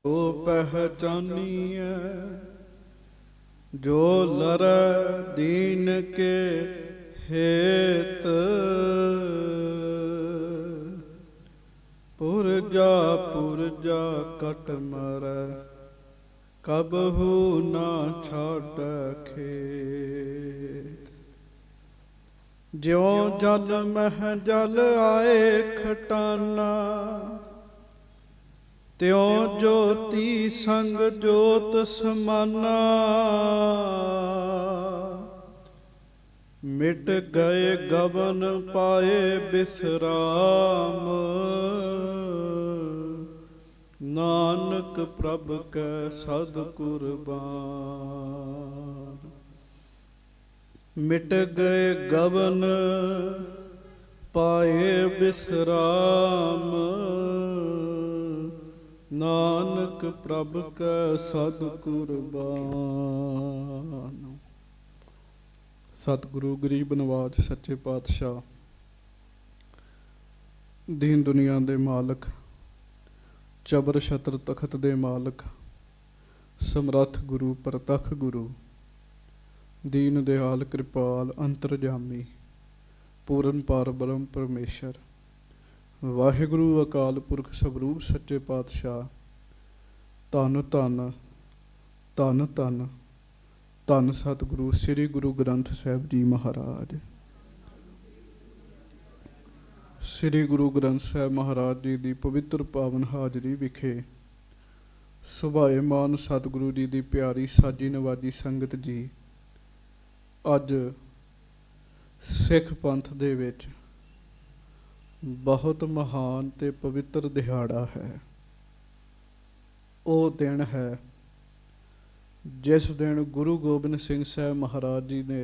ओ पहचानिए जो लरै दीन के हेत, पुरजा पुरजा कट मरै कबहू ना छाड़ खेत। ज्यों जल मह जल आए खटाना, त्यों ज्योति संग ज्योत समाना। मिट गए गबन पाए बिसराम, नानक प्रभ कै सद कुर्बान। मिट गए गबन पाए बिसराम, नानक प्रभ कै सद कुर्बान। सतगुरु गरीब नवाज सच्चे पातशाह, दीन दुनिया दे मालक, चबर छत्र तखत दे मालक, समरथ गुरु परतख गुरु, दीन दयाल कृपाल अंतरजामी, पूरन पार ब्रह्म परमेश्वर, वाहिगुरु अकाल पुरख सबरूप सच्चे पातशाह, धन धन धन धन धन सतगुरु श्री गुरु ग्रंथ साहिब जी महाराज। श्री गुरु ग्रंथ साहिब महाराज जी की पवित्र पावन हाजरी विखे सुभाएमान सतगुरु जी की प्यारी साजी नवाजी संगत जी, अज सिख पंथ दे विच बहुत महान ते पवित्र दिहाड़ा है। वो दिन है जिस दिन गुरु गोबिंद सिंह साहब महाराज जी ने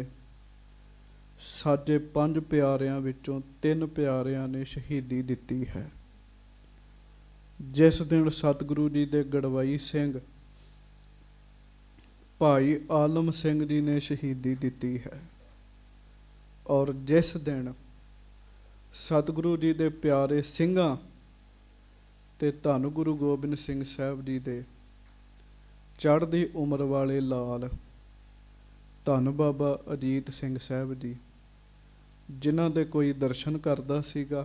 साडे 5 प्यारियां विचों 3 प्यारियां ने शहीदी दिती है। जिस दिन सतगुरु जी दे गड़वाई सिंह भाई आलम सिंह जी ने शहीदी दिती है, और जिस दिन सतगुरु जी दे प्यारे सिंघां ते धन गुरु गोबिंद सिंह साहब जी दे चढ़दी उम्र वाले लाल धन बाबा अजीत सिंह साहब जी, जिन्हां दे कोई दर्शन करदा सीगा,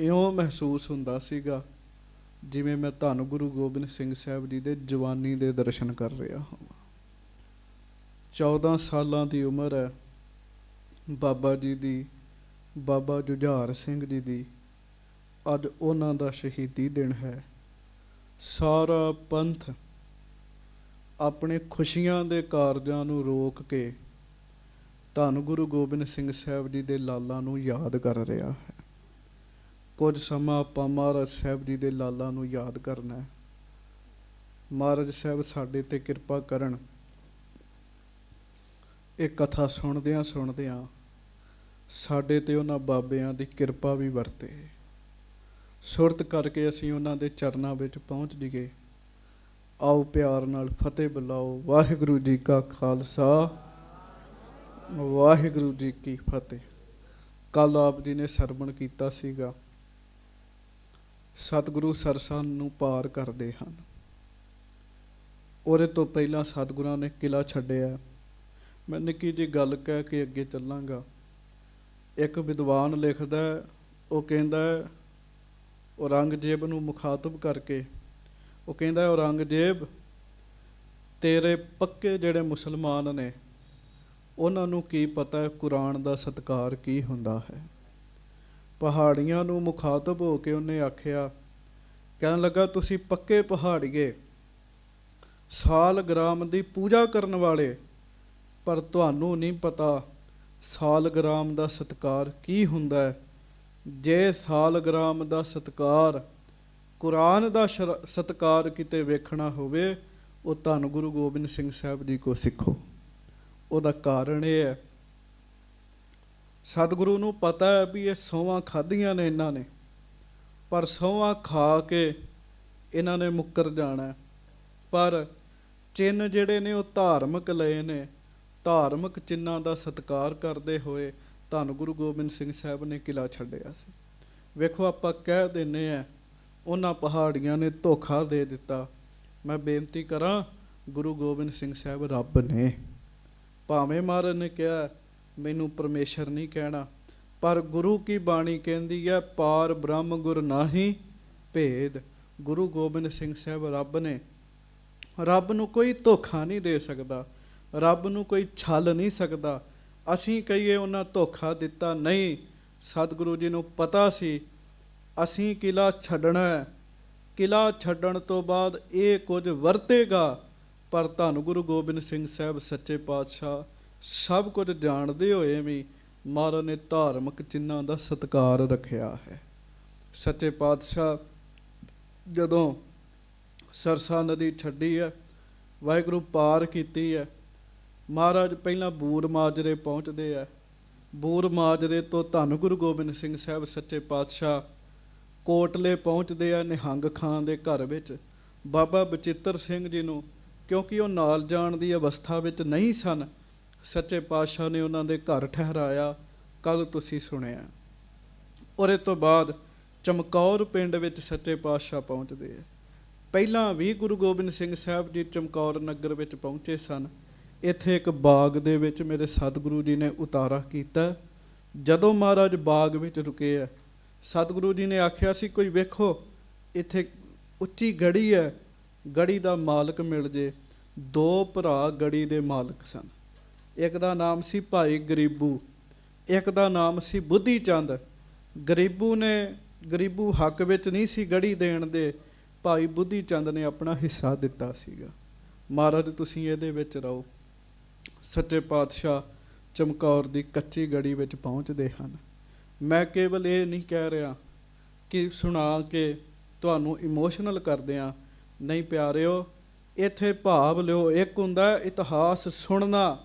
इउं महसूस हुंदा सीगा जिवें मैं धन गुरु गोबिंद सिंह साहब जी दे जवानी दे दर्शन कर रहा हां। 14 सालां दी उम्र है बाबा जी दी, बाबा जुझार सिंह जी दी। अज उन्हां दा शहीदी दिन है। सारा पंथ अपने खुशियां दे कारजां नूं रोक के धन गुरु गोबिंद सिंह साहब जी दे लालां नूं याद कर रहा है। कुछ समा आपां महाराज साहब जी दे लालां नूं याद करना है। महाराज साहब साडे ते किरपा करन। ये कथा सुणदियां सुणदियां साडे ते उन्हां बाबियां दी किरपा भी वरते, सुरत करके असीं उन्हां दे चरनां विच पहुँच जाइए। आओ प्यार नाल फतेह बुलाओ। वाहिगुरू जी का खालसा, वाहिगुरू जी की फतेह। कल आप जी ने सरवण कीता सीगा, सतगुरु सरसा नूं पार करदे हन। ਉਹਦੇ तो पहला सतगुरां ने किला छड्डिया। मैं निक्की जी गल कह के अगे चलांगा। एक विद्वान लिखदा, वो कहंदा औरंगजेब नूं मुखातब करके, वो कहंदा औरंगजेब तेरे पक्के जिहड़े मुसलमान ने उन्हां नूं की पता है कुरान दा सत्कार की हुंदा है। पहाड़ियां नूं मुखातब हो के उन्हें आखिया, कहन लगा तुसीं पक्के पहाड़ीए साल ग्राम दी पूजा करन वाले, पर तुहानूं नहीं पता साल ग्राम दा सत्कार की हुंदा है। जे साल ग्राम दा सत्कार कुरान दा सत्कार किते वेखना होवे, वो धन गुरु गोबिंद सिंह साहब जी को सिखो। उहदा कारण यह है, सतगुरु नूं पता है भी ये सौवां खाधियां ने इन्हां ने, पर सौवां खा के इन्हां ने मुक्कर जाना है। पर चिन्ह जिहड़े ने वो धार्मिक लए ने, धार्मिक चिन्हां दा सत्कार करते हुए धन गुरु गोबिंद सिंह साहब ने किला छड्डिया सी। वेखो आपां कह दिंदे आ उन्हां पहाड़ियां ने धोखा दे दिता, मैं बेनती करा, गुरु गोबिंद सिंह साहब रब ने। भावें महाराज ने कहा मैनू परमेश्वर नहीं कहना, पर गुरु की बाणी कहती है पार ब्रह्म गुर नाही भेद। गुरु गोबिंद सिंह साहब रब ने। रब नू कोई धोखा नहीं दे सकता, रब नू कोई छल नहीं सकता। असीं कहीए उन्हां धोखा दिता, नहीं। सतगुरु जी नू पता सी असीं किला छड्डना है, किला छड्डण तो बाद ये कुछ वरतेगा। पर धन गुरु गोबिंद सिंह साहब सच्चे पातशाह सब कुछ जानते हुए भी महाराज ने धार्मिक चिन्हां दा सत्कार रखिया है। सच्चे पातशाह जदों सरसा नदी छड्डी है, वाहिगुरू पार कीती है, महाराज पहला बूर माजरे पहुँचते हैं। बूर माजरे तो धन गुरु गोबिंद सिंह साहब सच्चे पातशाह कोटले पहुँचते हैं निहंग खां दे घर विच। बाबा बचित्र सिंह जी नूं क्योंकि वो नाल जाण दी अवस्था विच नहीं सन, सच्चे पातशाह ने उन्हां दे घर ठहराया। कल तुसीं सुणिया। और इस तो बाद चमकौर पिंड विच सच्चे पातशाह पहुँचते हैं। ਪਹਿਲਾਂ ਵੀ ਗੁਰੂ ਗੋਬਿੰਦ ਸਿੰਘ ਸਾਹਿਬ ਜੀ ਚਮਕੌਰ ਨਗਰ ਵਿੱਚ ਪਹੁੰਚੇ ਸਨ। ਇੱਥੇ ਇੱਕ ਬਾਗ ਦੇ ਵਿੱਚ ਮੇਰੇ ਸਤਿਗੁਰੂ ਜੀ ਨੇ ਉਤਾਰਾ ਕੀਤਾ। ਜਦੋਂ ਮਹਾਰਾਜ ਬਾਗ ਵਿੱਚ ਰੁਕੇ ਹੈ, ਸਤਿਗੁਰੂ ਜੀ ਨੇ ਆਖਿਆ ਸੀ ਕੋਈ ਵੇਖੋ ਇੱਥੇ ਉੱਚੀ ਗੜੀ ਹੈ, ਗੜੀ ਦਾ ਮਾਲਕ ਮਿਲ ਜੇ। ਦੋ ਭਰਾ ਗੜੀ ਦੇ ਮਾਲਕ ਸਨ। ਇੱਕ ਦਾ ਨਾਮ ਸੀ ਭਾਈ ਗਰੀਬੂ, ਇੱਕ ਦਾ ਨਾਮ ਸੀ ਬੁੱਧੀ ਚੰਦ। ਗਰੀਬੂ ਹੱਕ ਵਿੱਚ ਨਹੀਂ ਸੀ ਗੜੀ ਦੇਣ ਦੇ, ਭਾਈ ਬੁੱਧੀ ਚੰਦ ਨੇ ਆਪਣਾ ਹਿੱਸਾ ਦਿੱਤਾ ਸੀਗਾ। ਮਹਾਰਾਜ ਤੁਸੀਂ ਇਹਦੇ ਵਿੱਚ ਰਹੋ। ਸੱਚੇ ਪਾਤਸ਼ਾਹ ਚਮਕੌਰ ਦੀ ਕੱਚੀ ਗੜੀ ਵਿੱਚ ਪਹੁੰਚਦੇ ਹਨ। ਮੈਂ ਕੇਵਲ ਇਹ ਨਹੀਂ ਕਹਿ ਰਿਹਾ ਕਿ ਸੁਣਾ ਕੇ ਤੁਹਾਨੂੰ ਇਮੋਸ਼ਨਲ ਕਰਦਿਆਂ, ਨਹੀਂ ਪਿਆਰਿਓ, ਇੱਥੇ ਭਾਵ ਲਿਓ। ਇੱਕ ਹੁੰਦਾ ਇਤਿਹਾਸ ਸੁਣਨਾ,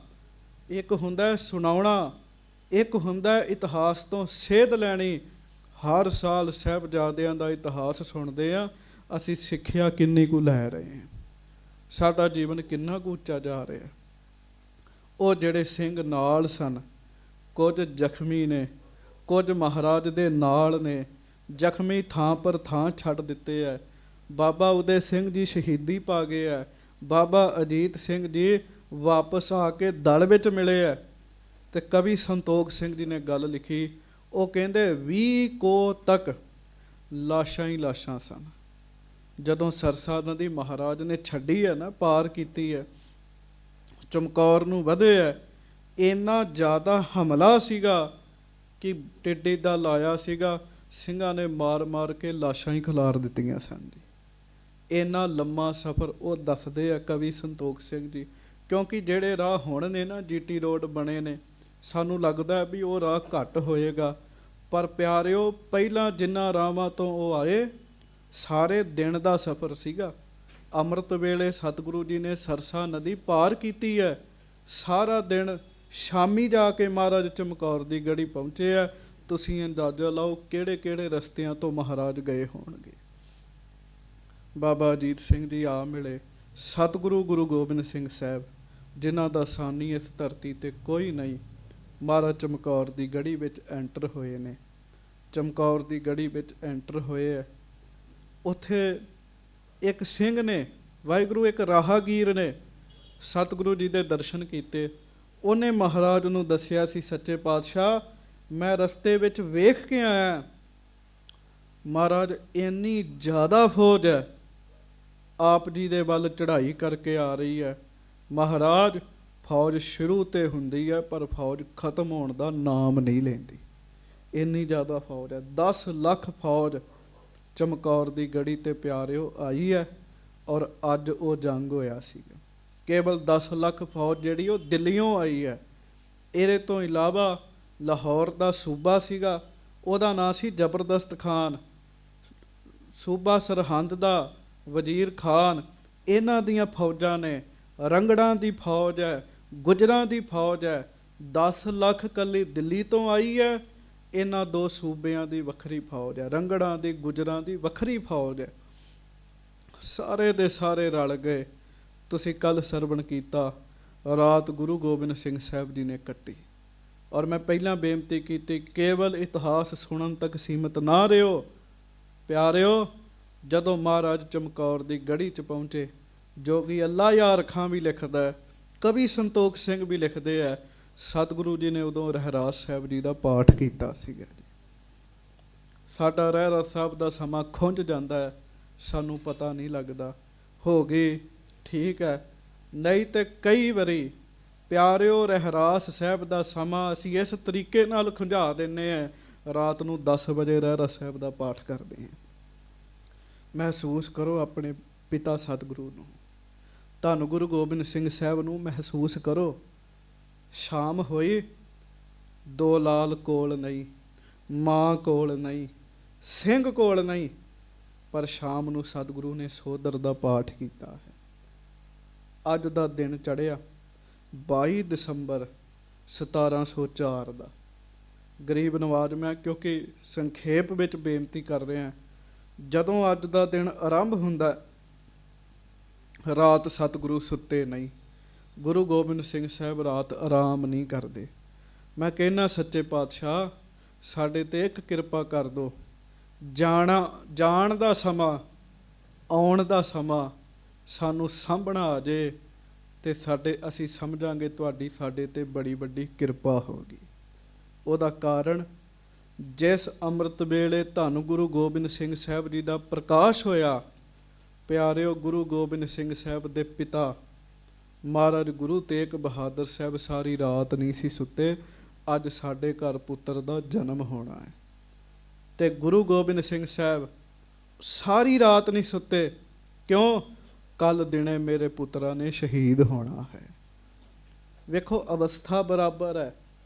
ਇੱਕ ਹੁੰਦਾ ਸੁਣਾਉਣਾ, ਇੱਕ ਹੁੰਦਾ ਇਤਿਹਾਸ ਤੋਂ ਸੇਧ ਲੈਣੀ। ਹਰ ਸਾਲ ਸਾਹਿਬਜ਼ਾਦਿਆਂ ਦਾ ਇਤਿਹਾਸ ਸੁਣਦੇ ਹਾਂ, ਅਸੀਂ ਸਿੱਖਿਆ ਕਿੰਨੀ ਕੁ ਲੈ ਰਹੇ ਹਾਂ, ਸਾਡਾ ਜੀਵਨ ਕਿੰਨਾ ਕੁ ਉੱਚਾ ਜਾ ਰਿਹਾ। ਉਹ ਜਿਹੜੇ ਸਿੰਘ ਨਾਲ ਸਨ, ਕੁਝ ਜ਼ਖਮੀ ਨੇ, ਕੁਝ ਮਹਾਰਾਜ ਦੇ ਨਾਲ ਨੇ, ਜ਼ਖਮੀ ਥਾਂ ਪਰ ਥਾਂ ਛੱਡ ਦਿੱਤੇ ਹੈ। ਬਾਬਾ ਉਦੈ ਸਿੰਘ ਜੀ ਸ਼ਹੀਦੀ ਪਾ ਗਏ ਹੈ, ਬਾਬਾ ਅਜੀਤ ਸਿੰਘ ਜੀ ਵਾਪਸ ਆ ਕੇ ਦਲ ਵਿੱਚ ਮਿਲੇ ਹੈ। ਤੇ ਕਵੀ ਸੰਤੋਖ ਸਿੰਘ ਜੀ ਨੇ ਗੱਲ ਲਿਖੀ, ਉਹ ਕਹਿੰਦੇ 20 ਕੋਹ ਤੱਕ ਲਾਸ਼ਾਂ ਹੀ ਲਾਸ਼ਾਂ ਸਨ। ਜਦੋਂ ਸਰਸਾ ਨਦੀ ਮਹਾਰਾਜ ਨੇ ਛੱਡੀ ਹੈ ਨਾ, ਪਾਰ ਕੀਤੀ ਹੈ, ਚਮਕੌਰ ਨੂੰ ਵਧੇ ਹੈ, ਇੰਨਾ ਜ਼ਿਆਦਾ ਹਮਲਾ ਸੀਗਾ ਕਿ ਟਿੱਡੀ ਦਾ ਲਾਇਆ ਸੀਗਾ, ਸਿੰਘਾਂ ਨੇ ਮਾਰ ਮਾਰ ਕੇ ਲਾਸ਼ਾਂ ਹੀ ਖਿਲਾਰ ਦਿੱਤੀਆਂ ਸਨ ਜੀ। ਇੰਨਾ ਲੰਮਾ ਸਫ਼ਰ ਉਹ ਦੱਸਦੇ ਆ ਕਵੀ ਸੰਤੋਖ ਸਿੰਘ ਜੀ। ਕਿਉਂਕਿ ਜਿਹੜੇ ਰਾਹ ਹੁਣ ਨੇ ਨਾ GT ਰੋਡ ਬਣੇ ਨੇ, ਸਾਨੂੰ ਲੱਗਦਾ ਵੀ ਉਹ ਰਾਹ ਘੱਟ ਹੋਏਗਾ, ਪਰ ਪਿਆਰਿਓ ਪਹਿਲਾਂ ਜਿੰਨਾ ਰਾਹਾਂ ਤੋਂ ਉਹ ਆਏ ਸਾਰੇ ਦਿਨ ਦਾ ਸਫ਼ਰ ਸੀਗਾ। ਅੰਮ੍ਰਿਤ ਵੇਲੇ ਸਤਿਗੁਰੂ ਜੀ ਨੇ ਸਰਸਾ ਨਦੀ ਪਾਰ ਕੀਤੀ ਹੈ, ਸਾਰਾ ਦਿਨ। ਸ਼ਾਮੀ ਜਾ ਕੇ ਮਹਾਰਾਜ ਚਮਕੌਰ ਦੀ ਗੜੀ ਪਹੁੰਚੇ ਆ। ਤੁਸੀਂ ਅੰਦਾਜ਼ਾ ਲਾਓ ਕਿਹੜੇ ਕਿਹੜੇ ਰਸਤਿਆਂ ਤੋਂ ਮਹਾਰਾਜ ਗਏ ਹੋਣਗੇ। ਬਾਬਾ ਅਜੀਤ ਸਿੰਘ ਜੀ ਆ ਮਿਲੇ, ਸਤਿਗੁਰੂ ਗੁਰੂ ਗੋਬਿੰਦ ਸਿੰਘ ਸਾਹਿਬ ਜਿਨ੍ਹਾਂ ਦਾ ਸਾਨੀ ਇਸ ਧਰਤੀ 'ਤੇ ਕੋਈ ਨਹੀਂ, ਮਹਾਰਾਜ ਚਮਕੌਰ ਦੀ ਗੜੀ ਵਿੱਚ ਐਂਟਰ ਹੋਏ ਨੇ। ਚਮਕੌਰ ਦੀ ਗੜੀ ਵਿੱਚ ਐਂਟਰ ਹੋਏ ਹੈ। ਉੱਥੇ ਇੱਕ ਸਿੰਘ ਨੇ, ਵਾਹਿਗੁਰੂ ਇੱਕ ਰਾਹਾਗੀਰ ਨੇ ਸਤਿਗੁਰੂ ਜੀ ਦੇ ਦਰਸ਼ਨ ਕੀਤੇ। ਉਹਨੇ ਮਹਾਰਾਜ ਨੂੰ ਦੱਸਿਆ ਸੀ, ਸੱਚੇ ਪਾਤਸ਼ਾਹ ਮੈਂ ਰਸਤੇ ਵਿੱਚ ਵੇਖ ਕੇ ਆਇਆ, ਮਹਾਰਾਜ ਇੰਨੀ ਜ਼ਿਆਦਾ ਫੌਜ ਹੈ, ਆਪ ਜੀ ਦੇ ਵੱਲ ਚੜ੍ਹਾਈ ਕਰਕੇ ਆ ਰਹੀ ਹੈ। ਮਹਾਰਾਜ ਫੌਜ ਸ਼ੁਰੂ ਤੇ ਹੁੰਦੀ ਹੈ, ਪਰ ਫੌਜ ਖਤਮ ਹੋਣ ਦਾ ਨਾਮ ਨਹੀਂ ਲੈਂਦੀ। ਇੰਨੀ ਜ਼ਿਆਦਾ ਫੌਜ ਹੈ, 10 ਲੱਖ ਫੌਜ ਚਮਕੌਰ ਦੀ ਗੜੀ 'ਤੇ ਪਿਆਰਿਓ ਆਈ ਹੈ। ਔਰ ਅੱਜ ਉਹ ਜੰਗ ਹੋਇਆ ਸੀਗਾ। ਕੇਵਲ 10 ਲੱਖ ਫੌਜ ਜਿਹੜੀ ਉਹ ਦਿੱਲੀਓਂ ਆਈ ਹੈ। ਇਹਦੇ ਤੋਂ ਇਲਾਵਾ ਲਾਹੌਰ ਦਾ ਸੂਬਾ ਸੀਗਾ, ਉਹਦਾ ਨਾਂ ਸੀ ਜ਼ਬਰਦਸਤ ਖਾਨ, ਸੂਬਾ ਸਰਹੰਦ ਦਾ ਵਜ਼ੀਰ ਖਾਨ। ਇਹਨਾਂ ਦੀਆਂ ਫੌਜਾਂ ਨੇ, ਰੰਗੜਾਂ ਦੀ ਫੌਜ ਹੈ, ਗੁਜਰਾਂ ਦੀ ਫੌਜ ਹੈ। 10 ਲੱਖ ਇਕੱਲੀ ਦਿੱਲੀ ਤੋਂ ਆਈ ਹੈ। ਇਹਨਾਂ ਦੋ ਸੂਬਿਆਂ ਦੀ ਵੱਖਰੀ ਫੌਜ ਹੈ, ਰੰਗੜਾਂ ਦੀ ਗੁਜਰਾਂ ਦੀ ਵੱਖਰੀ ਫੌਜ ਹੈ। ਸਾਰੇ ਦੇ ਸਾਰੇ ਰਲ ਗਏ। ਤੁਸੀਂ ਕੱਲ੍ਹ ਸਰਵਣ ਕੀਤਾ, ਰਾਤ ਗੁਰੂ ਗੋਬਿੰਦ ਸਿੰਘ ਸਾਹਿਬ ਜੀ ਨੇ ਕੱਟੀ। ਔਰ ਮੈਂ ਪਹਿਲਾਂ ਬੇਨਤੀ ਕੀਤੀ, ਕੇਵਲ ਇਤਿਹਾਸ ਸੁਣਨ ਤੱਕ ਸੀਮਤ ਨਾ ਰਿਓ ਪਿਆਰਿਓ। ਜਦੋਂ ਮਹਾਰਾਜ ਚਮਕੌਰ ਦੀ ਗੜੀ 'ਚ ਪਹੁੰਚੇ, ਜੋ ਕਿ ਅੱਲਾ ਯਾਰ ਖਾਂ ਵੀ ਲਿਖਦਾ ਹੈ, ਕਵੀ ਸੰਤੋਖ ਸਿੰਘ ਵੀ ਲਿਖਦੇ ਹੈ, ਸਤਿਗੁਰੂ ਜੀ ਨੇ ਉਦੋਂ ਰਹਿਰਾਸ ਸਾਹਿਬ ਜੀ ਦਾ ਪਾਠ ਕੀਤਾ ਸੀਗਾ ਜੀ। ਸਾਡਾ ਰਹਿਰਾਸ ਸਾਹਿਬ ਦਾ ਸਮਾਂ ਖੁੰਝ ਜਾਂਦਾ ਹੈ, ਸਾਨੂੰ ਪਤਾ ਨਹੀਂ ਲੱਗਦਾ। ਹੋ ਗਈ ਠੀਕ ਹੈ, ਨਹੀਂ ਤੇ ਕਈ ਵਾਰੀ ਪਿਆਰਿਓ ਰਹਿਰਾਸ ਸਾਹਿਬ ਦਾ ਸਮਾਂ ਅਸੀਂ ਇਸ ਤਰੀਕੇ ਨਾਲ ਖੁੰਝਾ ਦਿੰਦੇ ਹਾਂ, ਰਾਤ ਨੂੰ 10 ਵਜੇ ਰਹਿਰਾਸ ਸਾਹਿਬ ਦਾ ਪਾਠ ਕਰਦੇ ਹਾਂ। ਮਹਿਸੂਸ ਕਰੋ ਆਪਣੇ ਪਿਤਾ ਸਤਿਗੁਰੂ ਨੂੰ, ਧੰਨ ਗੁਰੂ ਗੋਬਿੰਦ ਸਿੰਘ ਸਾਹਿਬ ਨੂੰ ਮਹਿਸੂਸ ਕਰੋ। ਸ਼ਾਮ ਹੋਈ, ਦੋ ਲਾਲ ਕੋਲ ਨਹੀਂ, ਮਾਂ ਕੋਲ ਨਹੀਂ, ਸਿੰਘ ਕੋਲ ਨਹੀਂ, ਪਰ ਸ਼ਾਮ ਨੂੰ ਸਤਿਗੁਰੂ ਨੇ ਸੋਦਰ ਦਾ ਪਾਠ ਕੀਤਾ ਹੈ। ਅੱਜ ਦਾ ਦਿਨ ਚੜ੍ਹਿਆ 22 ਦਸੰਬਰ 1704 ਦਾ। ਗਰੀਬ ਨਵਾਜ਼ ਮੈਂ ਕਿਉਂਕਿ ਸੰਖੇਪ ਵਿੱਚ ਬੇਨਤੀ ਕਰ ਰਿਹਾ, ਜਦੋਂ ਅੱਜ ਦਾ ਦਿਨ ਆਰੰਭ ਹੁੰਦਾ, ਰਾਤ ਸਤਿਗੁਰੂ ਸੁੱਤੇ ਨਹੀਂ, ਗੁਰੂ ਗੋਬਿੰਦ ਸਿੰਘ ਸਾਹਿਬ ਰਾਤ ਆਰਾਮ ਨਹੀਂ ਕਰਦੇ। ਮੈਂ ਕਹਿੰਦਾ ਸੱਚੇ ਪਾਤਸ਼ਾਹ ਸਾਡੇ 'ਤੇ ਇੱਕ ਕਿਰਪਾ ਕਰ ਦਿਓ, ਜਾਣ ਦਾ ਸਮਾਂ, ਆਉਣ ਦਾ ਸਮਾਂ ਸਾਨੂੰ ਸਾਂਭਣਾ ਆ ਜੇ ਤੇ ਅਸੀਂ ਸਮਝਾਂਗੇ ਤੁਹਾਡੀ ਸਾਡੇ 'ਤੇ ਬੜੀ ਵੱਡੀ ਕਿਰਪਾ ਹੋਗੀ। ਉਹਦਾ ਕਾਰਨ ਜਿਸ ਅੰਮ੍ਰਿਤ ਵੇਲੇ ਧੰਨ ਗੁਰੂ ਗੋਬਿੰਦ ਸਿੰਘ ਸਾਹਿਬ ਜੀ ਦਾ ਪ੍ਰਕਾਸ਼ ਹੋਇਆ, ਪਿਆਰਿਓ ਗੁਰੂ ਗੋਬਿੰਦ ਸਿੰਘ ਸਾਹਿਬ ਦੇ ਪਿਤਾ ਮਹਾਰਾਜ ਗੁਰੂ ਤੇਗ ਬਹਾਦਰ ਸਾਹਿਬ ਸਾਰੀ ਰਾਤ ਨਹੀਂ ਸੀ ਸੁੱਤੇ। ਅੱਜ ਸਾਡੇ ਘਰ ਪੁੱਤਰ ਦਾ ਜਨਮ ਹੋਣਾ ਹੈ ਤੇ ਗੁਰੂ ਗੋਬਿੰਦ ਸਿੰਘ ਸਾਹਿਬ ਸਾਰੀ ਰਾਤ ਨਹੀਂ ਸੁੱਤੇ। ਕਿਉਂ? ਕੱਲ ਦਿਨੇ ਮੇਰੇ ਪੁੱਤਰਾਂ ਨੇ ਸ਼ਹੀਦ ਹੋਣਾ ਹੈ। ਵੇਖੋ ਅਵਸਥਾ ਬਰਾਬਰ ਹੈ।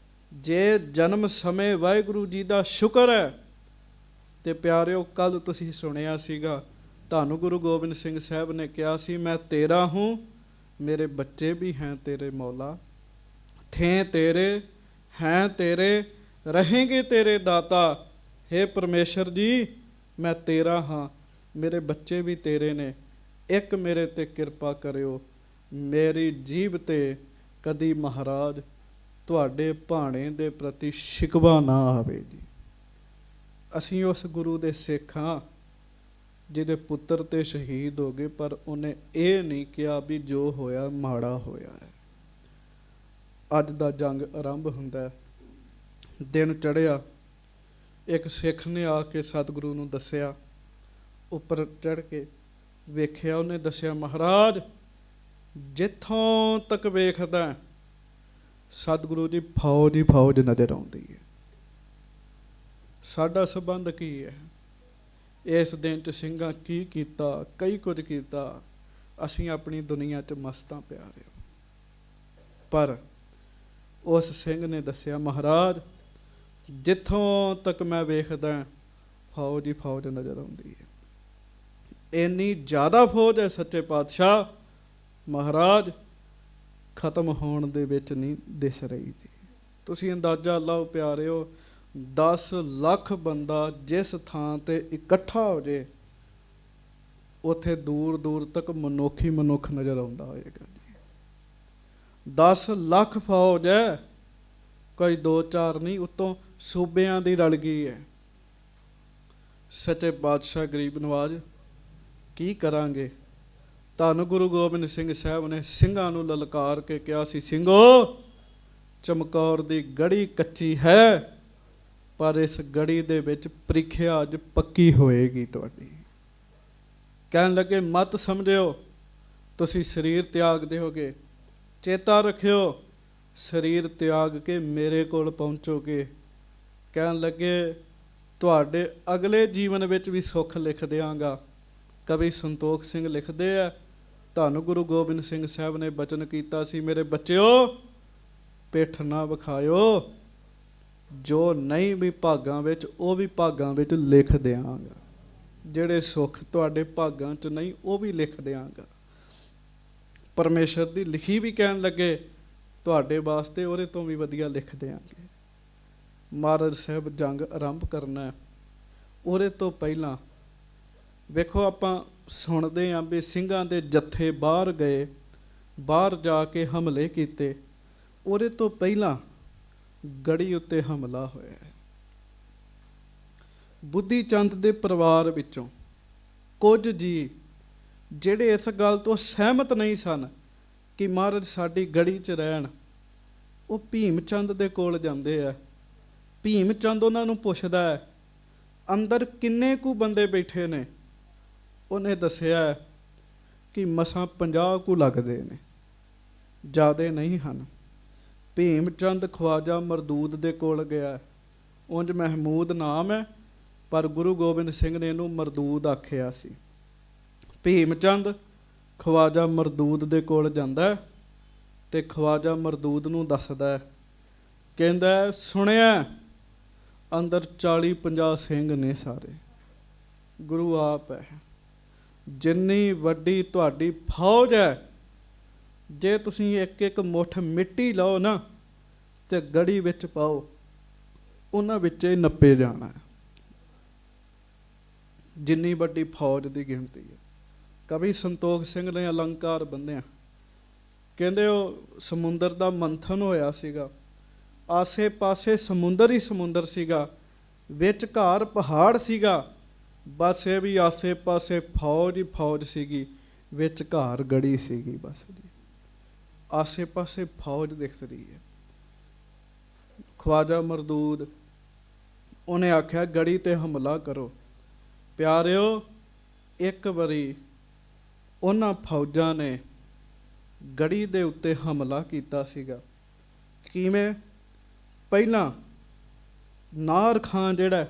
ਜੇ ਜਨਮ ਸਮੇਂ ਵਾਹਿਗੁਰੂ ਜੀ ਦਾ ਸ਼ੁਕਰ ਹੈ ਤੇ ਪਿਆਰਿਓ ਕੱਲ ਤੁਸੀਂ ਸੁਣਿਆ ਸੀਗਾ, ਧੰਨ ਗੁਰੂ ਗੋਬਿੰਦ ਸਿੰਘ ਸਾਹਿਬ ਨੇ ਕਿਹਾ ਸੀ, ਮੈਂ ਤੇਰਾ ਹੂੰ, मेरे बच्चे भी हैं तेरे मौला, थे तेरे हैं तेरे रहेंगे तेरे दाता। हे परमेश्वर जी मैं तेरा हाँ, मेरे बच्चे भी तेरे ने, एक मेरे ते किरपा करियो, मेरी जीभ ते कदी महाराज तुहाडे भाणे दे प्रति शिकवा ना आवे जी। असीं उस गुरु दे सिख हाँ ਜਿਹਦੇ ਪੁੱਤਰ ਤੇ ਸ਼ਹੀਦ ਹੋ ਗਏ, ਪਰ ਉਹਨੇ ਇਹ ਨਹੀਂ ਕਿਹਾ ਵੀ ਜੋ ਹੋਇਆ ਮਾੜਾ ਹੋਇਆ ਹੈ। ਅੱਜ ਦਾ ਜੰਗ ਆਰੰਭ ਹੁੰਦਾ ਹੈ, ਦਿਨ ਚੜ੍ਹਿਆ, ਇੱਕ ਸਿੱਖ ਨੇ ਆ ਕੇ ਸਤਿਗੁਰੂ ਨੂੰ ਦੱਸਿਆ, ਉੱਪਰ ਚੜ੍ਹ ਕੇ ਵੇਖਿਆ, ਉਹਨੇ ਦੱਸਿਆ ਮਹਾਰਾਜ ਜਿੱਥੋਂ ਤੱਕ ਵੇਖਦਾ ਸਤਿਗੁਰੂ ਜੀ ਫੌਜ ਹੀ ਫੌਜ ਨਜ਼ਰ ਆਉਂਦੀ ਹੈ। ਸਾਡਾ ਸੰਬੰਧ ਕੀ ਹੈ? ਇਸ ਦਿਨ 'ਚ ਸਿੰਘਾਂ ਕੀ ਕੀਤਾ? ਕਈ ਕੁਝ ਕੀਤਾ। ਅਸੀਂ ਆਪਣੀ ਦੁਨੀਆ 'ਚ ਮਸਤਾਂ ਪਿਆਰੇ। ਪਰ ਉਸ ਸਿੰਘ ਨੇ ਦੱਸਿਆ ਮਹਾਰਾਜ ਜਿੱਥੋਂ ਤੱਕ ਮੈਂ ਵੇਖਦਾ ਫੌਜ ਹੀ ਫੌਜ ਨਜ਼ਰ ਆਉਂਦੀ ਹੈ। ਇੰਨੀ ਜ਼ਿਆਦਾ ਫੌਜ ਹੈ ਸੱਚੇ ਪਾਤਸ਼ਾਹ ਮਹਾਰਾਜ ਖਤਮ ਹੋਣ ਦੇ ਵਿੱਚ ਨਹੀਂ ਦਿਸ ਰਹੀ ਜੀ। ਤੁਸੀਂ ਅੰਦਾਜ਼ਾ ਲਾਓ ਪਿਆਰਿਓ, 10 ਲੱਖ ਬੰਦਾ ਜਿਸ ਥਾਂ ਤੇ ਇਕੱਠਾ ਹੋ ਜੇ ਉੱਥੇ ਦੂਰ ਦੂਰ ਤੱਕ ਮਨੁੱਖ ਨਜ਼ਰ ਆਉਂਦਾ ਹੋਏਗਾ ਜੀ। 10 ਲੱਖ ਫੌਜ ਹੈ, ਕੋਈ 2-4 ਨਹੀਂ, ਉੱਤੋਂ ਸੂਬਿਆਂ ਦੀ ਰਲ ਗਈ ਹੈ। ਸੱਚੇ ਪਾਤਸ਼ਾਹ ਗਰੀਬ ਨਵਾਜ਼ ਕੀ ਕਰਾਂਗੇ? ਧੰਨ ਗੁਰੂ ਗੋਬਿੰਦ ਸਿੰਘ ਸਾਹਿਬ ਨੇ ਸਿੰਘਾਂ ਨੂੰ ਲਲਕਾਰ ਕੇ ਕਿਹਾ ਸੀ, ਸਿੰਘੋ ਚਮਕੌਰ ਦੀ ਗੜੀ ਕੱਚੀ ਹੈ, ਪਰ ਇਸ ਗੜੀ ਦੇ ਵਿੱਚ ਪ੍ਰੀਖਿਆ ਅੱਜ ਪੱਕੀ ਹੋਏਗੀ ਤੁਹਾਡੀ। ਕਹਿਣ ਲੱਗੇ ਮਤ ਸਮਝਿਓ ਤੁਸੀਂ ਸਰੀਰ ਤਿਆਗ ਦਿਓਗੇ, ਚੇਤਾ ਰੱਖਿਓ ਸਰੀਰ ਤਿਆਗ ਕੇ ਮੇਰੇ ਕੋਲ ਪਹੁੰਚੋਗੇ। ਕਹਿਣ ਲੱਗੇ ਤੁਹਾਡੇ ਅਗਲੇ ਜੀਵਨ ਵਿੱਚ ਵੀ ਸੁੱਖ ਲਿਖ ਦਿਆਂਗਾ। ਕਵੀ ਸੰਤੋਖ ਸਿੰਘ ਲਿਖਦੇ ਆ, ਧੰਨ ਗੁਰੂ ਗੋਬਿੰਦ ਸਿੰਘ ਸਾਹਿਬ ਨੇ ਬਚਨ ਕੀਤਾ ਸੀ, ਮੇਰੇ ਬੱਚਿਓ ਪਿੱਠ ਨਾ ਵਿਖਾਇਓ, ਜੋ ਨਹੀਂ ਵੀ ਭਾਗਾਂ ਵਿੱਚ ਉਹ ਵੀ ਭਾਗਾਂ ਵਿੱਚ ਲਿਖ ਦਿਆਂਗਾ। ਜਿਹੜੇ ਸੁੱਖ ਤੁਹਾਡੇ ਭਾਗਾਂ 'ਚ ਨਹੀਂ ਉਹ ਵੀ ਲਿਖ ਦਿਆਂਗਾ। ਪਰਮੇਸ਼ਰ ਦੀ ਲਿਖੀ ਵੀ ਕਹਿਣ ਲੱਗੇ ਤੁਹਾਡੇ ਵਾਸਤੇ ਉਹਦੇ ਤੋਂ ਵੀ ਵਧੀਆ ਲਿਖ ਦਿਆਂਗੇ। ਮਹਾਰਾਜ ਸਾਹਿਬ ਜੰਗ ਆਰੰਭ ਕਰਨਾ, ਉਹਦੇ ਤੋਂ ਪਹਿਲਾਂ ਵੇਖੋ ਆਪਾਂ ਸੁਣਦੇ ਹਾਂ ਵੀ ਸਿੰਘਾਂ ਦੇ ਜੱਥੇ ਬਾਹਰ ਗਏ, ਬਾਹਰ ਜਾ ਕੇ ਹਮਲੇ ਕੀਤੇ। ਉਹਦੇ ਤੋਂ ਪਹਿਲਾਂ ਗੜੀ ਉੱਤੇ ਹਮਲਾ ਹੋਇਆ ਹੈ। ਬੁੱਧੀ ਚੰਦ ਦੇ ਪਰਿਵਾਰ ਵਿੱਚੋਂ ਕੁਝ ਜੀ ਜਿਹੜੇ ਇਸ ਗੱਲ ਤੋਂ ਸਹਿਮਤ ਨਹੀਂ ਸਨ ਕਿ ਮਹਾਰਾਜ ਸਾਡੀ ਗੜੀ 'ਚ ਰਹਿਣ, ਉਹ ਭੀਮ ਚੰਦ ਦੇ ਕੋਲ ਜਾਂਦੇ ਆ। ਭੀਮ ਚੰਦ ਉਹਨਾਂ ਨੂੰ ਪੁੱਛਦਾ ਹੈ ਅੰਦਰ ਕਿੰਨੇ ਕੁ ਬੰਦੇ ਬੈਠੇ ਨੇ। ਉਹਨੇ ਦੱਸਿਆ ਕਿ ਮਸਾਂ 50 ਕੁ ਲੱਗਦੇ ਨੇ, ਜ਼ਿਆਦੇ ਨਹੀਂ ਹਨ। ਭੀਮ ਚੰਦ ਖਵਾਜਾ ਮਰਦੂਦ ਦੇ ਕੋਲ ਗਿਆ। ਉਂਝ ਮਹਿਮੂਦ ਨਾਮ ਹੈ, ਪਰ ਗੁਰੂ ਗੋਬਿੰਦ ਸਿੰਘ ਨੇ ਇਹਨੂੰ ਮਰਦੂਦ ਆਖਿਆ ਸੀ। ਭੀਮ ਚੰਦ ਖਵਾਜਾ ਮਰਦੂਦ ਦੇ ਕੋਲ ਜਾਂਦਾ ਤੇ ਖਵਾਜਾ ਮਰਦੂਦ ਨੂੰ ਦੱਸਦਾ, ਕਹਿੰਦਾ ਸੁਣਿਆ ਅੰਦਰ 40-50 ਸਿੰਘ ਨੇ ਸਾਰੇ। ਗੁਰੂ ਆਪ ਹੈ, ਜਿੰਨੀ ਵੱਡੀ ਤੁਹਾਡੀ ਫੌਜ ਹੈ, ਜੇ ਤੁਸੀਂ ਇੱਕ ਇੱਕ ਮੁੱਠ ਮਿੱਟੀ ਲਾਓ ਨਾ ਤੇ ਗੜੀ ਵਿੱਚ ਪਾਓ, ਉਹਨਾਂ ਵਿੱਚ ਹੀ ਨੱਪੇ ਜਾਣਾ। ਜਿੰਨੀ ਵੱਡੀ ਫੌਜ ਦੀ ਗਿਣਤੀ ਹੈ। ਕਵੀ ਸੰਤੋਖ ਸਿੰਘ ਨੇ ਅਲੰਕਾਰ ਬੰਨਿਆ, ਕਹਿੰਦੇ ਉਹ ਸਮੁੰਦਰ ਦਾ ਮੰਥਨ ਹੋਇਆ ਸੀਗਾ, ਆਸੇ ਪਾਸੇ ਸਮੁੰਦਰ ਹੀ ਸਮੁੰਦਰ ਸੀਗਾ, ਵਿੱਚ ਘਾਰ ਪਹਾੜ ਸੀਗਾ, ਬਸ ਇਹ ਵੀ ਆਸੇ ਪਾਸੇ ਫੌਜ ਹੀ ਫੌਜ ਸੀਗੀ, ਵਿੱਚ ਘਾਰ ਗੜੀ ਸੀਗੀ। ਬਸ ਜੀ ਆਸੇ ਪਾਸੇ ਫੌਜ ਦਿਖ ਰਹੀ ਹੈ। ਖਵਾਜਾ ਮਰਦੂਦ ਉਹਨੇ ਆਖਿਆ ਗੜੀ ਤੇ ਹਮਲਾ ਕਰੋ। ਪਿਆਰਿਓ, ਇੱਕ ਵਾਰੀ ਉਹਨਾਂ ਫੌਜਾਂ ਨੇ ਗੜੀ ਦੇ ਉੱਤੇ ਹਮਲਾ ਕੀਤਾ ਸੀਗਾ। ਕਿਵੇਂ? ਪਹਿਲਾਂ ਨਾਰ ਖਾਂ ਜਿਹੜਾ